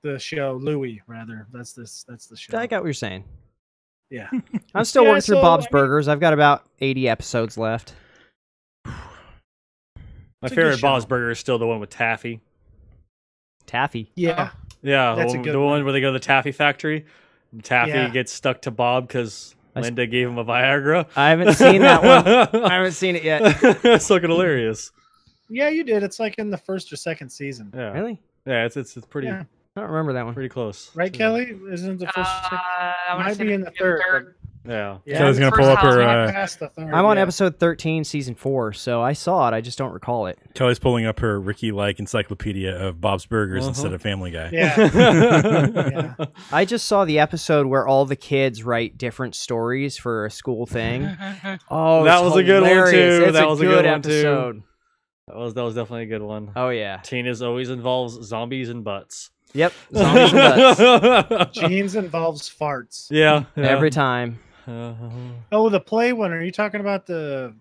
The show Louis, rather. That's the show. I got what you're saying. Yeah. I'm still Yeah, working through so, Bob's I mean- Burgers. I've got about 80 episodes left. My It's a good favorite Bob's show. Burger is still the one with Taffy. Taffy. Yeah. Yeah, That's a the good one one. where they go to the Taffy factory. And Taffy Yeah. gets stuck to Bob because I s- Linda gave him a Viagra. I haven't seen that one. I haven't seen it yet. It's fucking hilarious. Yeah, you did. It's like in the first or second season. Yeah, Really? yeah, it's pretty Yeah. I don't remember that one. pretty close. Right, So, Kelly? Isn't the first or second? I wanna Might say be in the third. Yeah. Yeah, Kelly's the gonna first pull up house her, went past the third, I'm on yeah. episode 13, season 4, so I saw it. I just don't recall it. Kelly's pulling up her Ricky-like encyclopedia of Bob's Burgers instead of Family Guy. Yeah. Yeah. I just saw the episode where all the kids write different stories for a school thing. Oh, That it's was a good one, hilarious. too. It's That a was a good good one, too. episode. That was definitely a good one. Oh yeah. Tina's always involves zombies and butts. Yep. Zombies and butts. Jeans involves farts. Yeah, yeah. Every time. Oh, the play one. Are you talking about the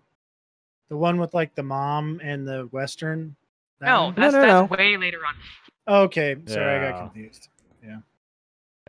one with like the mom and the western? That No, one? that's no. way later on. Okay, sorry, I Yeah. got confused. Yeah.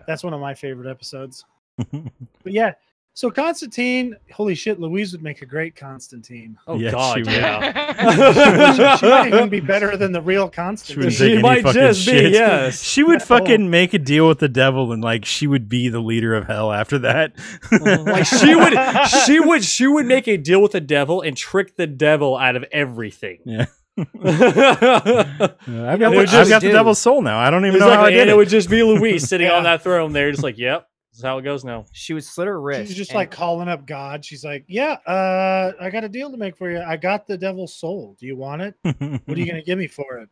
That's one of my favorite episodes. But yeah, so Constantine, holy shit, Louise would make a great Constantine. Oh Yeah, she God, would. yeah. She might even be better than the real She Constantine. wouldn't She take any might fucking just be, shit. yes. She would Oh. fucking make a deal with the devil and like she would be the leader of hell after that. Like she would make a deal with the devil and trick the devil out of everything. Yeah. Exactly. I've got, It would I've just got the do. devil's soul now. I don't even know how I And did it it. would just be Louise sitting on Yeah. that throne there, just like, yep, this is how it goes now. She would slit her wrist. She's just and- like calling up God. She's like, "Yeah, I got a deal to make for you. I got the devil's soul. Do you want it? What are you gonna give me for it?"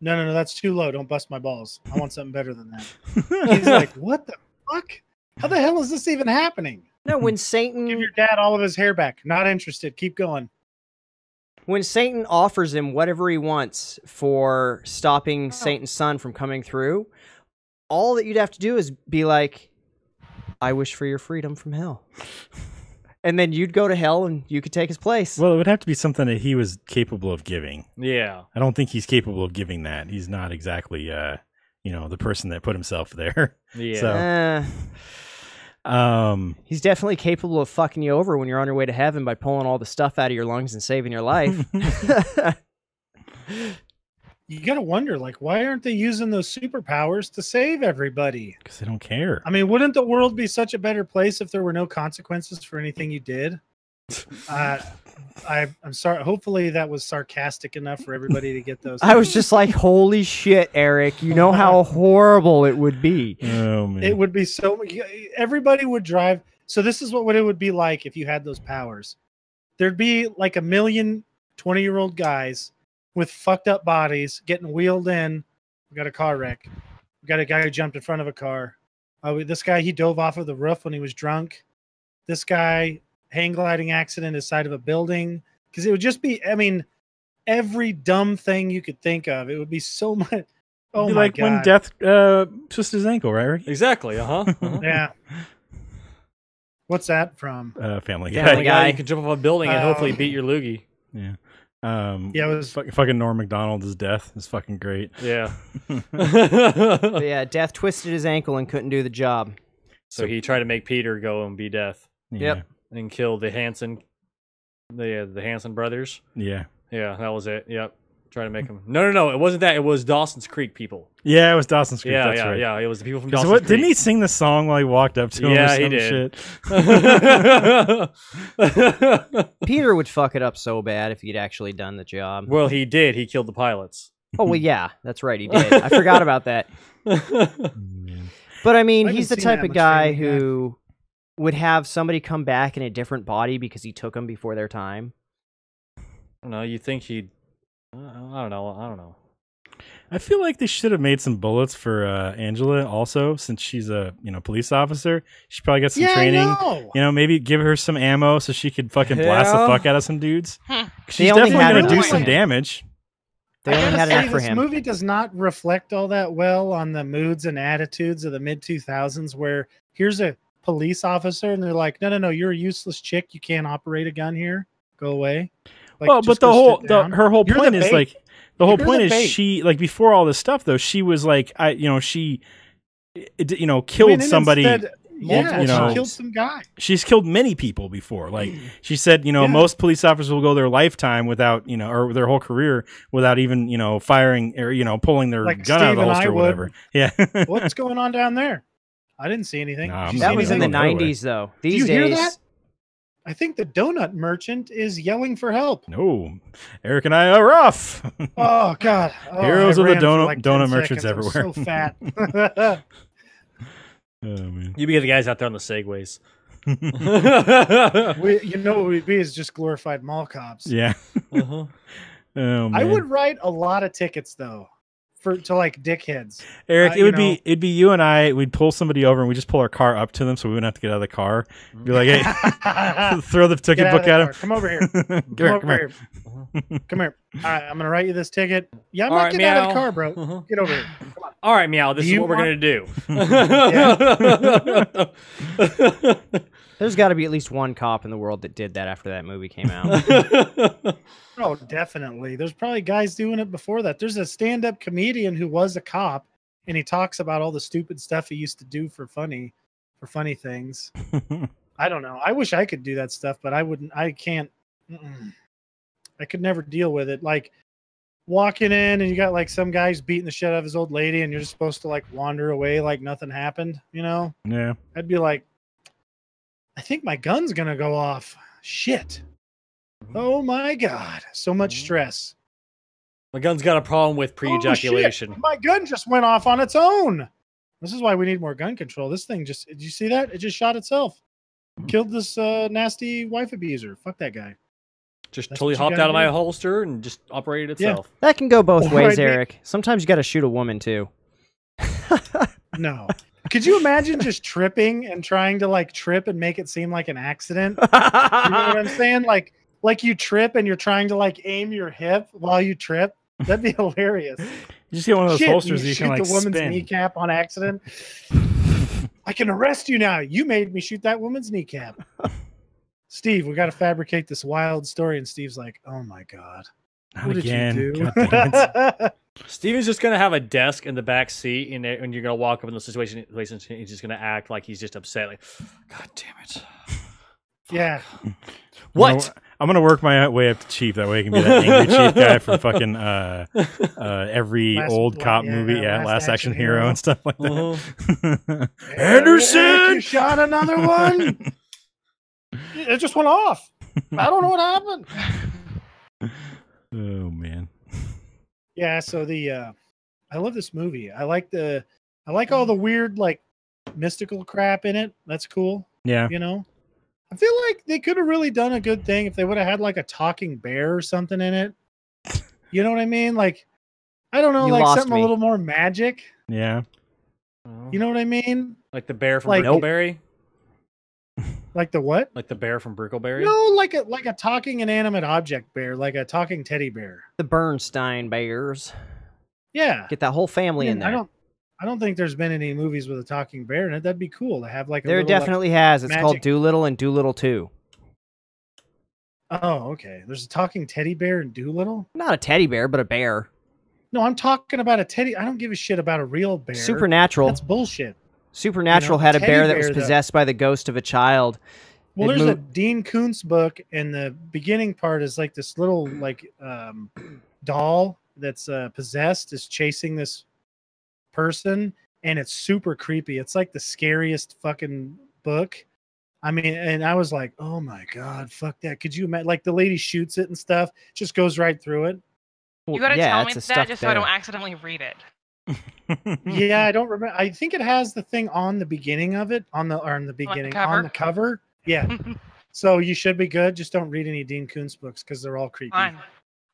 No, that's too low. Don't bust my balls. I want something better than that. He's like, "What the fuck? How the hell is this even happening?" No, when Give Satan your dad all of his hair back. Not interested. Keep going. offers him whatever he wants for stopping Satan's son from coming through, all that you'd have to do is be like, "I wish for your freedom from hell." And then you'd go to hell and you could take his place. Well, it would have to be something that he was capable of giving. Yeah. I don't think he's capable of giving that. He's not exactly, the person that put himself there. Yeah. So, He's definitely capable of fucking you over when you're on your way to heaven by pulling all the stuff out of your lungs and saving your life. You gotta wonder, like, why aren't they using those superpowers to save everybody? because they don't care. I mean, wouldn't the world be such a better place if there were no consequences for anything you did? I'm sorry. Hopefully, that was sarcastic enough for everybody to get those. I was just like, holy shit, Eric, you know how horrible it would be. Oh, man. It would be so. Everybody would drive. So this is what it would be like if you had those powers. There'd be like 1 million 20-year-old guys with fucked up bodies getting wheeled in. We got a car wreck. We got a guy who jumped in front of a car. This guy, he dove off of the roof when he was drunk. This guy, hang gliding accident inside of a building. Because it would just be, I mean, every dumb thing you could think of. It would be so much. Oh Be my like god! when Death twisted his ankle, right? Rick? Exactly. Uh-huh. Yeah. What's that from? Family Yeah, Guy. Family Guy, you can jump off a building and hopefully beat your loogie. Yeah. Yeah, it was fucking Norm Macdonald's death is fucking great. Yeah. But yeah, Death twisted his ankle and couldn't do the job. So he tried to make Peter go and be Death Yep. and kill the Hanson brothers. Yeah. Yeah, that was it. Yep. Try to make him. No. It wasn't that. It was Dawson's Creek people. Yeah, it was Dawson's Creek. Yeah, that's right. yeah. It was the people from 'Cause Dawson's Creek. didn't he sing the song while he walked up to him? Yeah, or he some did. Shit? Peter would fuck it up so bad if he'd actually done the job. Well, he did. He killed the pilots. Oh well, yeah, that's right, he did. I forgot about that. But I mean, I haven't he's the seen type that of much guy Family Guy. who would have somebody come back in a different body because he took them before their time. No, you think he'd? I don't know. I feel like they should have made some bullets for Angela also, since she's a police officer. She probably got some training. I know. Maybe give her some ammo so she could fucking blast the Yeah. fuck out of some dudes. Hmm. She's only definitely had gonna do enough some for him. damage. They I only gotta had say, enough for this him. movie does not reflect all that well on the moods and attitudes of the mid 2000s. Where here's a police officer and they're like, no, you're a useless chick. You can't operate a gun here. Go away. Like, Well, just but go sit down. her whole You're point the is bait. like the whole You're point the is bait. she like before all this stuff though she was like she killed I mean, and somebody. instead- yeah, you know, she killed some guy. She's killed many people before. Like she said, Yeah. most police officers will go their lifetime without, or their whole career without even, firing or, pulling their Like gun out of the Steve and I holster or would. whatever. Yeah. What's going on down there? I didn't see anything. Nah, Did you I'm That see was in the anything? anything? By the way. 90s, though. Do These you hear days, that? I think the donut merchant is yelling for help. No, Eric and I are off. Oh God! Oh, Heroes I of the ran for donut- like donut 10 merchants seconds. I'm everywhere. so fat. Oh man. You be the guys out there on the segways. What we'd be is just glorified mall cops. Yeah. Uh-huh. Oh man. I would write a lot of tickets though, to like dickheads. Eric, you it'd be you and I. We'd pull somebody over and we just pull our car up to them so we wouldn't have to get out of the car. Be like, hey, throw the ticket Get out of book the at car. him. Come over here. Come here, come here. Come here. All right, I'm gonna write you this ticket. Yeah, I'm All not right, getting out of the meow. car, bro. Uh-huh. Get over here. All right, Meow, this Do is you what we're want- going to do. there's got to be at least one cop in the world that did that after that movie came out. Oh, definitely. There's probably guys doing it before that. There's a stand-up comedian who was a cop, and he talks about all the stupid stuff he used to do for funny things. I don't know. I wish I could do that stuff, but I wouldn't. I can't. I could never deal with it. Like walking in and you got like some guys beating the shit out of his old lady, and you're just supposed to like wander away like nothing happened. Yeah. I'd be like, I think my gun's gonna go off. Shit. Oh my God. So much stress. My gun's got a problem with Oh, pre-ejaculation. shit. My gun just went off on its own. This is why we need more gun control. This thing just, did you see that? It just shot itself. Killed this nasty wife abuser. Fuck that guy. Just That's totally what you hopped gotta out of my do. holster and just operated Yeah. itself. That can go both Or ways, I'd make- Eric. Sometimes you got to shoot a woman too. No. Could you imagine just tripping and trying to like trip and make it seem like an accident? You know what I'm saying? Like you trip and you're trying to like aim your hip while you trip. That'd be hilarious. You just get one of those Shit, holsters you you shoot can like the woman's spin. kneecap on accident. I can arrest you now. You made me shoot that woman's kneecap. Steve, we got to fabricate this wild story. And Steve's like, "Oh my God, Not what again. did you God damn do?" it. Steven's just gonna have a desk in the back seat, and you're gonna walk up in the situation, he's just gonna act like he's just upset. Like, God damn it! Yeah, What? I'm gonna work my way up to chief. That way I can be that angry chief guy from fucking every old cop movie, Last Action Hero and stuff like that. Uh-huh. Eric, you Anderson. shot another one. It just went off. I don't know what happened. Oh man. Yeah, so I love this movie. I like all the weird like mystical crap in it. That's cool. Yeah. I feel like they could have really done a good thing if they would have had like a talking bear or something in it. You know what I mean? Like, I don't know, You like lost something me. a little more magic. Yeah. You know what I mean? Like the bear from Like- Brickleberry. Like the what? Like the bear from Brickleberry? No, like a talking inanimate object bear, like a talking teddy bear. The Bernstein Bears. Yeah. Get that whole family in there. I don't think there's been any movies with a talking bear in it. That'd be cool to have like a There little, definitely has. It's magic- called Doolittle and Doolittle 2. Oh, okay. There's a talking teddy bear in Doolittle? Not a teddy bear, but a bear. No, I'm talking about a teddy. I don't give a shit about a real bear. Supernatural. That's bullshit. Supernatural You know, had a teddy bear that was bear, though. possessed by the ghost of a child. Well, It there's a moved- Dean Koontz book, and the beginning part is like this little doll that's possessed is chasing this person, and it's super creepy. It's like the scariest fucking book. I mean, and I was like, oh my god, fuck that. Could you imagine? Like the lady shoots it and stuff, just goes right through it. You gotta yeah, tell me it's a that stuffed just so I bear. don't accidentally read it. Yeah, I don't remember. I think it has the thing on the beginning of it, on the beginning, cover? on the cover. Yeah. So you should be good. Just don't read any Dean Koontz books because they're all creepy. Fine.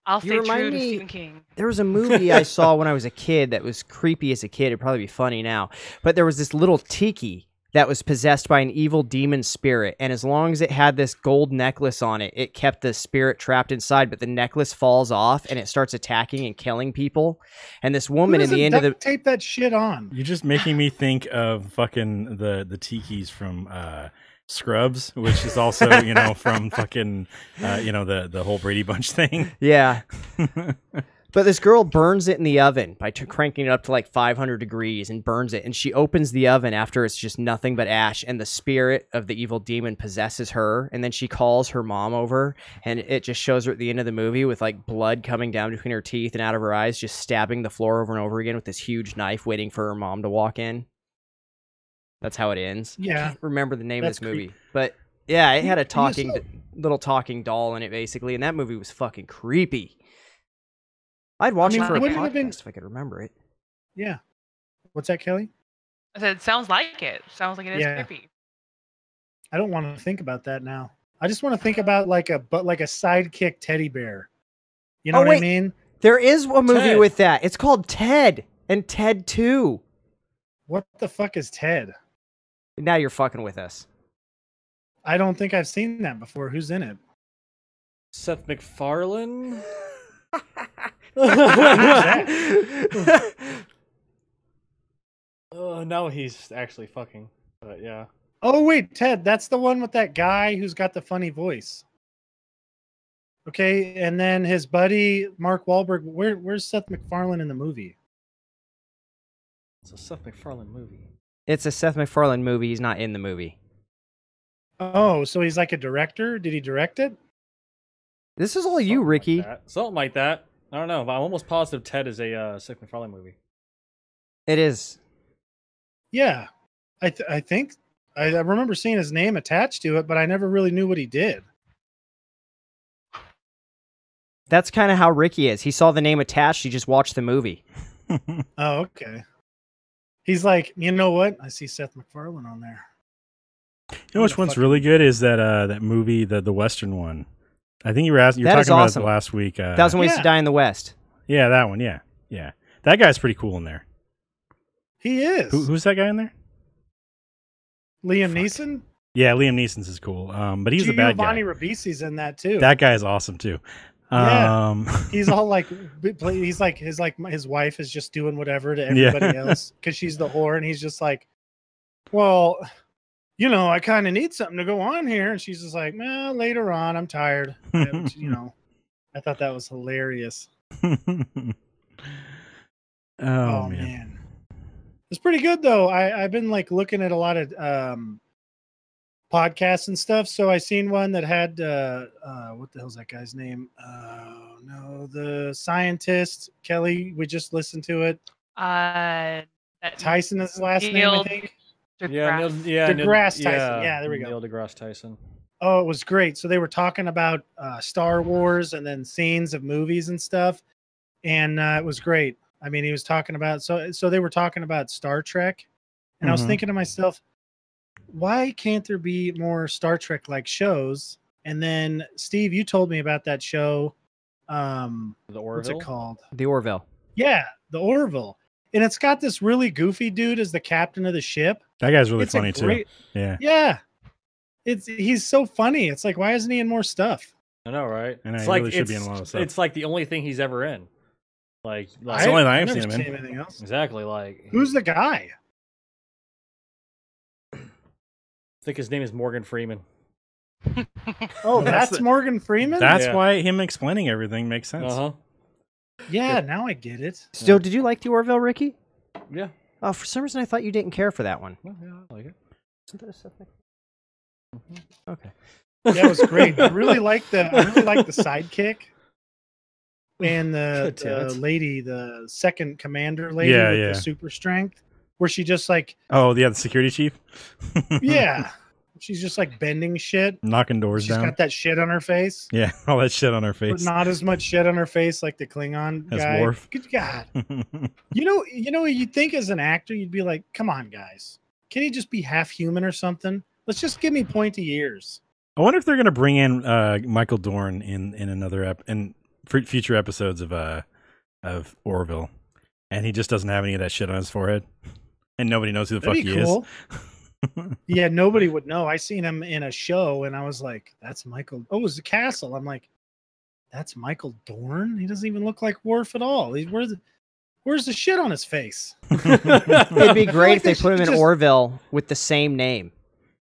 I'll You stay remind true to me- Stephen King. There was a movie I saw when I was a kid that was creepy as a kid. It'd probably be funny now. But there was this little tiki that was possessed by an evil demon spirit. And as long as it had this gold necklace on it, it kept the spirit trapped inside. But the necklace falls off and it starts attacking and killing people. And this Who woman in doesn't the end of the... duct tape that shit on? You're just making me think of fucking the tikis from Scrubs, which is also from fucking the whole Brady Bunch thing. Yeah. But this girl burns it in the oven by cranking it up to like 500 degrees and burns it. And she opens the oven after it's just nothing but ash. And the spirit of the evil demon possesses her. And then she calls her mom over. And it just shows her at the end of the movie with like blood coming down between her teeth and out of her eyes, just stabbing the floor over and over again with this huge knife, waiting for her mom to walk in. That's how it ends. I Yeah. can't remember the name That's of this movie. But yeah, it had a saw- little talking doll in it, basically. And that movie was fucking creepy. I'd watch mean, it for a would it podcast have been- if I could remember it. Yeah. What's that, Kelly? I said, sounds like it. Sounds like it is Yeah. creepy. I don't want to think about that now. I just want to think about like a sidekick teddy bear. You know Oh, what wait. I mean? There is a movie Ted. with that. It's called Ted and Ted 2. What the fuck is Ted? Now you're fucking with us. I don't think I've seen that before. Who's in it? Seth MacFarlane? Oh, no, he's actually fucking. But yeah. Oh wait, Ted. That's the one with that guy who's got the funny voice. Okay, and then his buddy Mark Wahlberg. Where's Seth MacFarlane in the movie? It's a Seth MacFarlane movie. It's a Seth MacFarlane movie. He's not in the movie. Oh, so he's like a director? Did he direct it? This is all you, Something Ricky. Like that. Something like that. I don't know, but I'm almost positive Ted is a Seth MacFarlane movie. It is. Yeah, I think I remember seeing his name attached to it, but I never really knew what he did. That's kind of how Ricky is. He saw the name attached. He just watched the movie. Oh, okay. He's like, you know what? I see Seth MacFarlane on there. You know which one's really good is that movie, the Western one. I think you were That talking is about awesome. it last week. 1,000 Ways to Yeah. Die in the West. Yeah, that one. Yeah. That guy's pretty cool in there. He is. Who's that guy in there? Liam Neeson? Yeah, Liam Neeson's is cool. But he's the bad guy. Giovanni Ribisi's in that too. That guy is awesome too. Yeah. He's all like, he's like his wife is just doing whatever to Yeah. everybody else because she's the whore, and he's just like, well, I kind of need something to go on here, and she's just like, well, later on, I'm tired. And, I thought that was hilarious. oh man. It's pretty good though. I've been like looking at a lot of podcasts and stuff. So I seen one that had what the hell's that guy's name? Oh no, the scientist Kelly. We just listened to it. That Tyson is his last name, I Neil think. deGrasse. deGrasse Tyson. Yeah, there we go. Neil deGrasse Tyson. Oh, it was great. So they were talking about Star Wars and then scenes of movies and stuff, and it was great. I mean, he was talking about so they were talking about Star Trek, and I was Mhm. thinking to myself, why can't there be more Star Trek like shows? And then Steve, you told me about that show. The What's it Orville. called? The Orville. Yeah, the Orville, and it's got this really goofy dude as the captain of the ship. That guy's really It's a funny great- too. Yeah. Yeah, he's so funny. It's like, why isn't he in more stuff? I know, right? And It's he like really should be in a lot of stuff. It's like the only thing he's ever in. Like It's the only thing I've never seen him in. anything else. exactly. Like Who's the guy? I think his name is Morgan Freeman. Oh, That's that's the- Morgan Freeman. That's Yeah. why him explaining everything makes sense. Uh huh. Yeah, now I get it. Still, did you like the Orville, Ricky? Yeah. Oh, for some reason I thought you didn't care for that one. Yeah, I like it. Isn't that a stuff Okay. Yeah, it was great. I really like the sidekick and God damn the it. lady, the second commander lady Yeah, with yeah. the super strength, where she just like Oh, yeah, the security chief. yeah, she's just like bending shit. Knocking doors She's down. got that shit on her face, Yeah, all that shit on her but face. not as much shit on her face like the Klingon As guy. Worf. Good God, you know, you'd think as an actor, you'd be like, come on, guys, can he just be half human or something? Let's just give me pointy ears. I wonder if they're going to bring in Michael Dorn in another future episodes of Orville, and he just doesn't have any of that shit on his forehead, and nobody knows who the That'd fuck be he cool. is. Yeah, nobody would know. I seen him in a show, and I was like, "That's Michael." Oh, it was the Castle. I'm like, "That's Michael Dorn." He doesn't even look like Worf at all. Where's the shit on his face? It'd be great if they they put him should in just- Orville with the same name,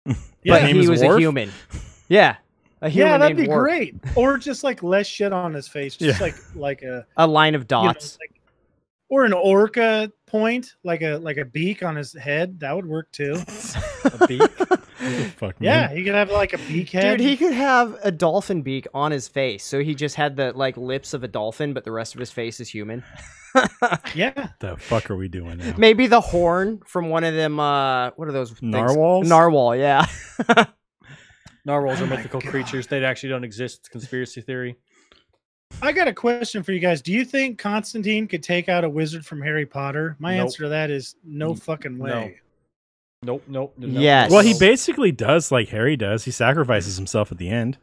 Yeah, but name he is was Worf? a human. Yeah, a human yeah, that'd named be Worf. great. Or just like less shit on his face, just Yeah. like a A line of you know, dots. like- or an orca point, like a beak on his head. That would work too. A beak. Fuck, man. Yeah, he could have like a beak head. Dude, he could have a dolphin beak on his face, so he just had the like lips of a dolphin, but the rest of his face is human. Yeah, The fuck are we doing now? Maybe the horn from one of them. What are those things? Narwhals? Narwhal, yeah. Narwhals Oh are my mythical God. creatures. They actually don't exist. It's conspiracy theory. I got a question for you guys. Do you think Constantine could take out a wizard from Harry Potter? My Nope. answer to that is no fucking way. Nope. Yes. Well, he basically does like Harry does. He sacrifices himself at the end.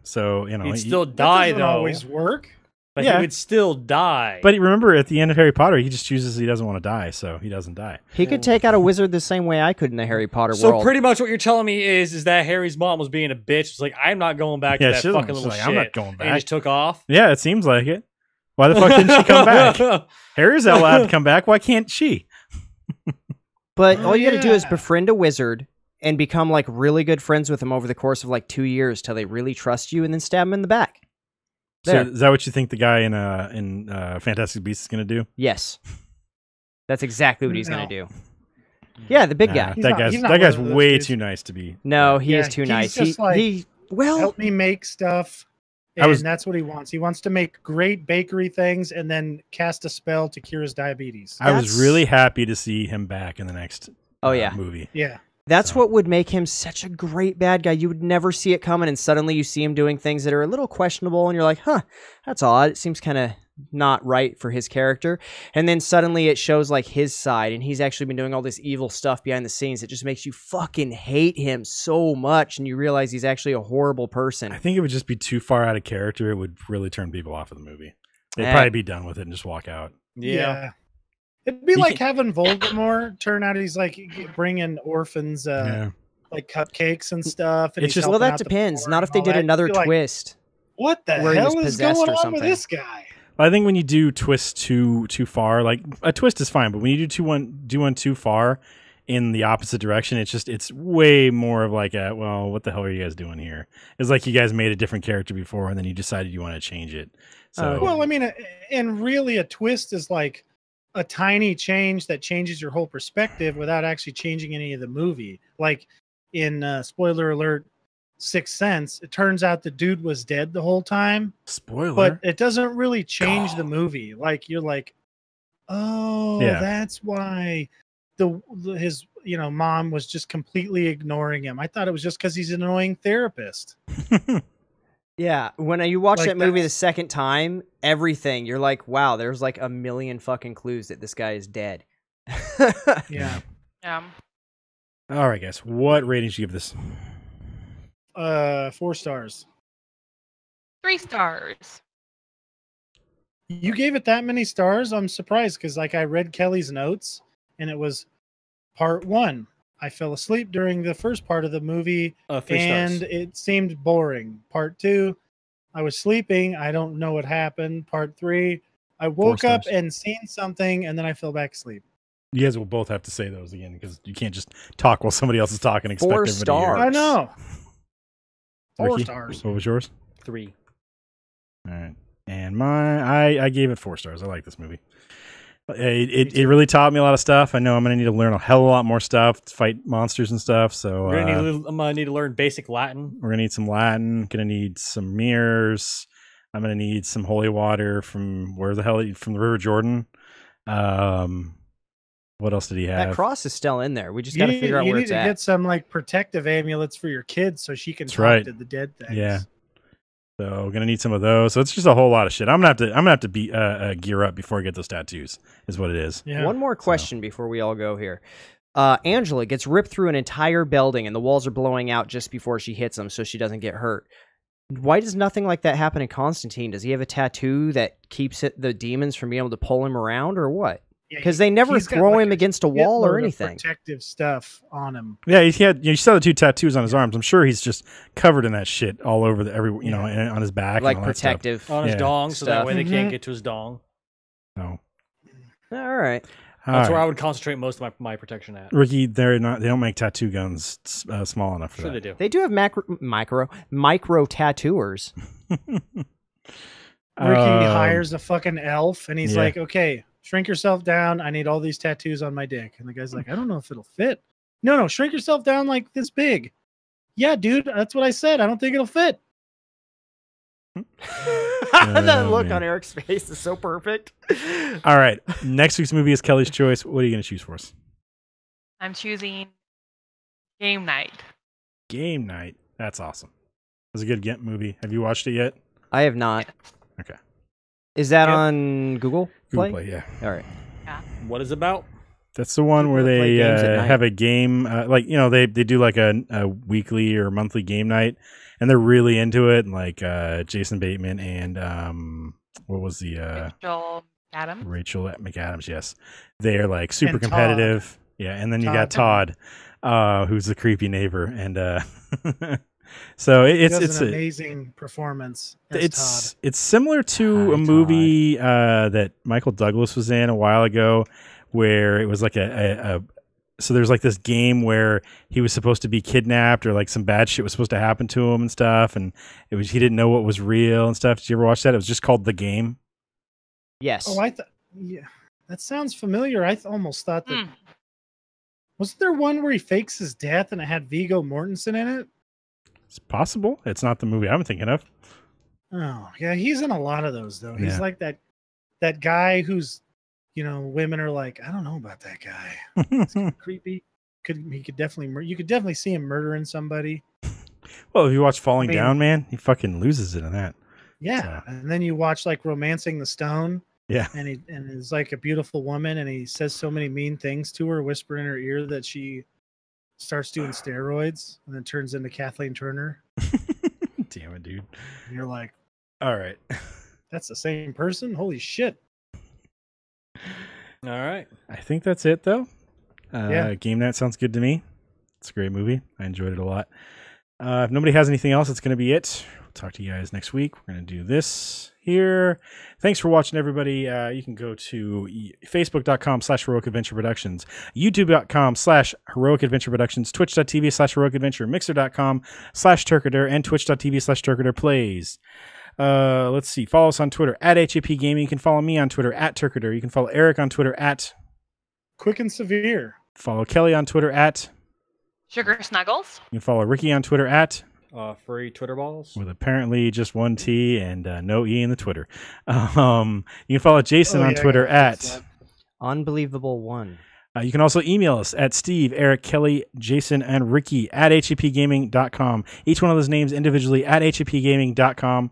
So He'd he- still That die doesn't though. always work. But Yeah. he would still die. But remember, at the end of Harry Potter, he just chooses he doesn't want to die, so he doesn't die. He could take out a wizard the same way I could in the Harry Potter so world. pretty much what you're telling me is that Harry's mom was being a bitch. It's like, I'm not going back Yeah, to that she's fucking little like, shit. I'm not going And back. he just took off. Yeah, it seems like it. Why the fuck didn't she come back? Harry's allowed to come back. Why can't she? But Oh, all you got to do is yeah. befriend a wizard and become like really good friends with him over the course of like 2 years till they really trust you, and then stab him in the back. So There. is that what you think the guy in Fantastic Beasts is going to do? Yes, that's exactly what he's No. going to do. Yeah, the big Nah, guy. He's that not- guy's he's not that guy's one of those way dudes. too nice to be. No, he Yeah, is too he's nice. just like, Well, Help me make stuff. I And was- that's what he wants. He wants to make great bakery things and then cast a spell to cure his diabetes. I was That's- really happy to see him back in the next Oh, yeah. movie. Yeah. that's So- what would make him such a great bad guy. You would never see it coming, and suddenly you see him doing things that are a little questionable, and you're like, huh, that's odd. It seems kind of not right for his character. And then suddenly it shows like his side, and he's actually been doing all this evil stuff behind the scenes. It just makes you fucking hate him so much, and you realize he's actually a horrible person. I think it would just be too far out of character. It would really turn people off of the movie. They'd Eh. probably be done with it and just walk out. Yeah. It'd be He like can- having Voldemort turn out he's like bringing orphans Yeah. like cupcakes and stuff. And It's he's just- Well, helping that out the depends. poor Not and if they all did that. another You'd be like, twist. What the where he hell was is going possessed or on with something. this guy? I think when you do twists too far, like a twist is fine, but when you do one too far in the opposite direction, it's way more of like a, well, what the hell are you guys doing here? It's like you guys made a different character before and then you decided you want to change it. So Well, I mean, and really a twist is like a tiny change that changes your whole perspective without actually changing any of the movie. Like in spoiler alert, Sixth Sense, it turns out the dude was dead the whole time, spoiler. but it doesn't really change the movie. Like you're like, oh, Yeah. that's why his mom was just completely ignoring him. I thought it was just because he's an annoying therapist. Yeah, when you watch Like, that movie the that's- second time, everything, you're like, wow, there's like a million fucking clues that this guy is dead. Yeah. Yeah. All right, guys, what rating should you give this? 4 stars. 3 stars. You gave it that many stars? I'm surprised because like I read Kelly's notes and it was part 1, I fell asleep during the first part of the movie, 3 and stars. it seemed boring. Part 2, I was sleeping. I don't know what happened. Part 3, I woke up stars. and seen something, and then I fell back asleep. You guys will both have to say those again because you can't just talk while somebody else is talking. And expect 4 everybody to hear it. stars. I know. 4 Ricky, stars. What was yours? 3. All right. And I gave it 4 stars. I like this movie. It really taught me a lot of stuff. I know I'm going to need to learn a hell of a lot more stuff to fight monsters and stuff. So I'm gonna need to learn basic Latin. we're going to need some Latin. Going to need some mirrors. I'm going to need some holy water from where the hell? From the River Jordan. What else did he have? That cross is still in there. We just got to figure out where it's You need at. to get some like protective amulets for your kids so she can That's talk right. to the dead things. Yeah. So we're gonna need some of those. So it's just a whole lot of shit. I'm gonna have to be gear up before I get those tattoos. Is what it is. Yeah. One more question before we all go here. Angela gets ripped through an entire building and the walls are blowing out just before she hits them so she doesn't get hurt. Why does nothing like that happen in Constantine? Does he have a tattoo that keeps the demons from being able to pull him around or what? Yeah, Because they never he's got, throw like, him against a wall or shitload of anything. Protective stuff on him. Yeah, you saw the 2 tattoos on his arms. I'm sure he's just covered in that shit all over and on his back, Like and all that stuff. protective. On his Yeah. dong, so that Stuff. way they can't Mhm. get to his dong. No. All right. That's where I would concentrate most of my protection at. Ricky, they don't make tattoo guns small enough for Sure that. they do. They do have micro tattooers. Ricky Um, hires a fucking elf and he's yeah. like, okay, shrink yourself down. I need all these tattoos on my dick. And the guy's like, I don't know if it'll fit. No, shrink yourself down like this big. Yeah, dude, that's what I said. I don't think it'll fit. That look man. on Eric's face is so perfect. All right. Next week's movie is Kelly's Choice. What are you going to choose for us? I'm choosing Game Night. Game Night. That's awesome. It's a good movie. Have you watched it yet? I have not. Okay. Is that Yep. on Google Play? Google Play, yeah. All right. What is it about? That's the one where People that play they games at night. have a game, they do like a weekly or monthly game night, and they're really into it. And like Jason Bateman and what was the Rachel Adams. Rachel McAdams? Yes, they're like super And Todd. competitive. Yeah, and then you got Todd. Todd, who's the creepy neighbor, and so He it's does an a, amazing performance as Todd. it's similar to Hi, a movie that Michael Douglas was in a while ago, where it was like so there's like this game where he was supposed to be kidnapped or like some bad shit was supposed to happen to him and stuff, and he didn't know what was real and stuff. Did you ever watch that? It was just called The Game. Yes. Oh, yeah, that sounds familiar. I almost thought that. Hmm. Wasn't there one where he fakes his death and it had Viggo Mortensen in it? It's possible. It's not the movie I'm thinking of. Oh, yeah, he's in a lot of those though. He's Yeah. like that guy who's, women are like, I don't know about that guy. It's kinda creepy. You could definitely see him murdering somebody. Well, if you watch Falling I mean- Down, man, he fucking loses it in that. Yeah, So- and then you watch like Romancing the Stone. Yeah. and is like a beautiful woman, and he says so many mean things to her, whisper in her ear that she starts doing steroids, and then turns into Kathleen Turner. Damn it, dude. And you're like, All right. that's the same person? Holy shit! All right. I think that's it, though. Yeah. Game Night sounds good to me. It's a great movie. I enjoyed it a lot. If nobody has anything else, it's going to be it. We'll talk to you guys next week. We're going to do this here. Thanks for watching, everybody. You can go to facebook.com/Heroic Adventure Productions, youtube.com/Heroic Adventure Productions, twitch.tv/Heroic Adventure, mixer.com/Turkader, and twitch.tv/Turkader Plays. Let's see. Follow us on Twitter @HAP Gaming. You can follow me on Twitter @Turkader. You can follow Eric on Twitter Quick and severe. follow Kelly on Twitter Sugar Snuggles. You can follow Ricky on Twitter Free Twitter balls. with apparently just one T and no E in the Twitter. You can follow Jason Oh, on yeah, Twitter I gotta fix that. Unbelievable one. You can also email us at Steve, Eric, Kelly, Jason, and Ricky @hapgaming.com. Each one of those names individually @hapgaming.com.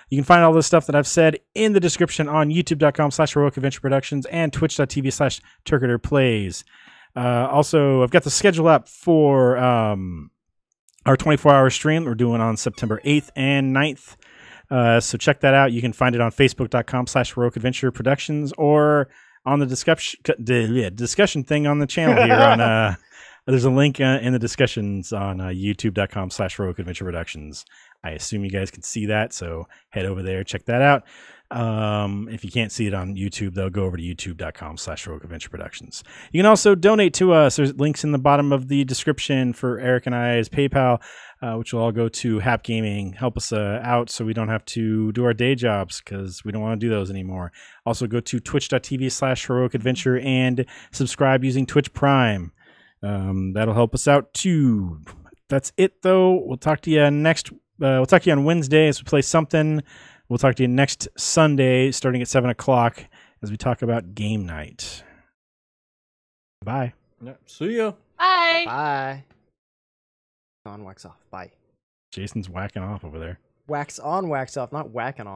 You can find all the stuff that I've said in the description on youtube.com/Heroic Adventure Productions and twitch.tv/Turkader Plays. Also, I've got the schedule up for our 24-hour stream we're doing on September 8th and 9th. So check that out. You can find it on facebook.com/Heroic Adventure Productions or on the discussion thing on the channel here There's a link in the discussions on youtube.com/Heroic Adventure Productions. I assume you guys can see that, so head over there, check that out. If you can't see it on YouTube, though, go over to youtube.com/Heroic Adventure Productions. You can also donate to us. There's links in the bottom of the description for Eric and I's PayPal, which will all go to Hap Gaming. Help us out so we don't have to do our day jobs because we don't want to do those anymore. Also go to twitch.tv/Heroic Adventure and subscribe using Twitch Prime. That'll help us out too. That's it, though. We'll talk to you next. We'll talk to you on Wednesday as we play something. We'll talk to you next Sunday, starting at 7 o'clock, as we talk about game night. Bye. Yeah, see ya. Bye. Bye. On, wax off. Bye. Jason's whacking off over there. Wax on, wax off, not whacking off.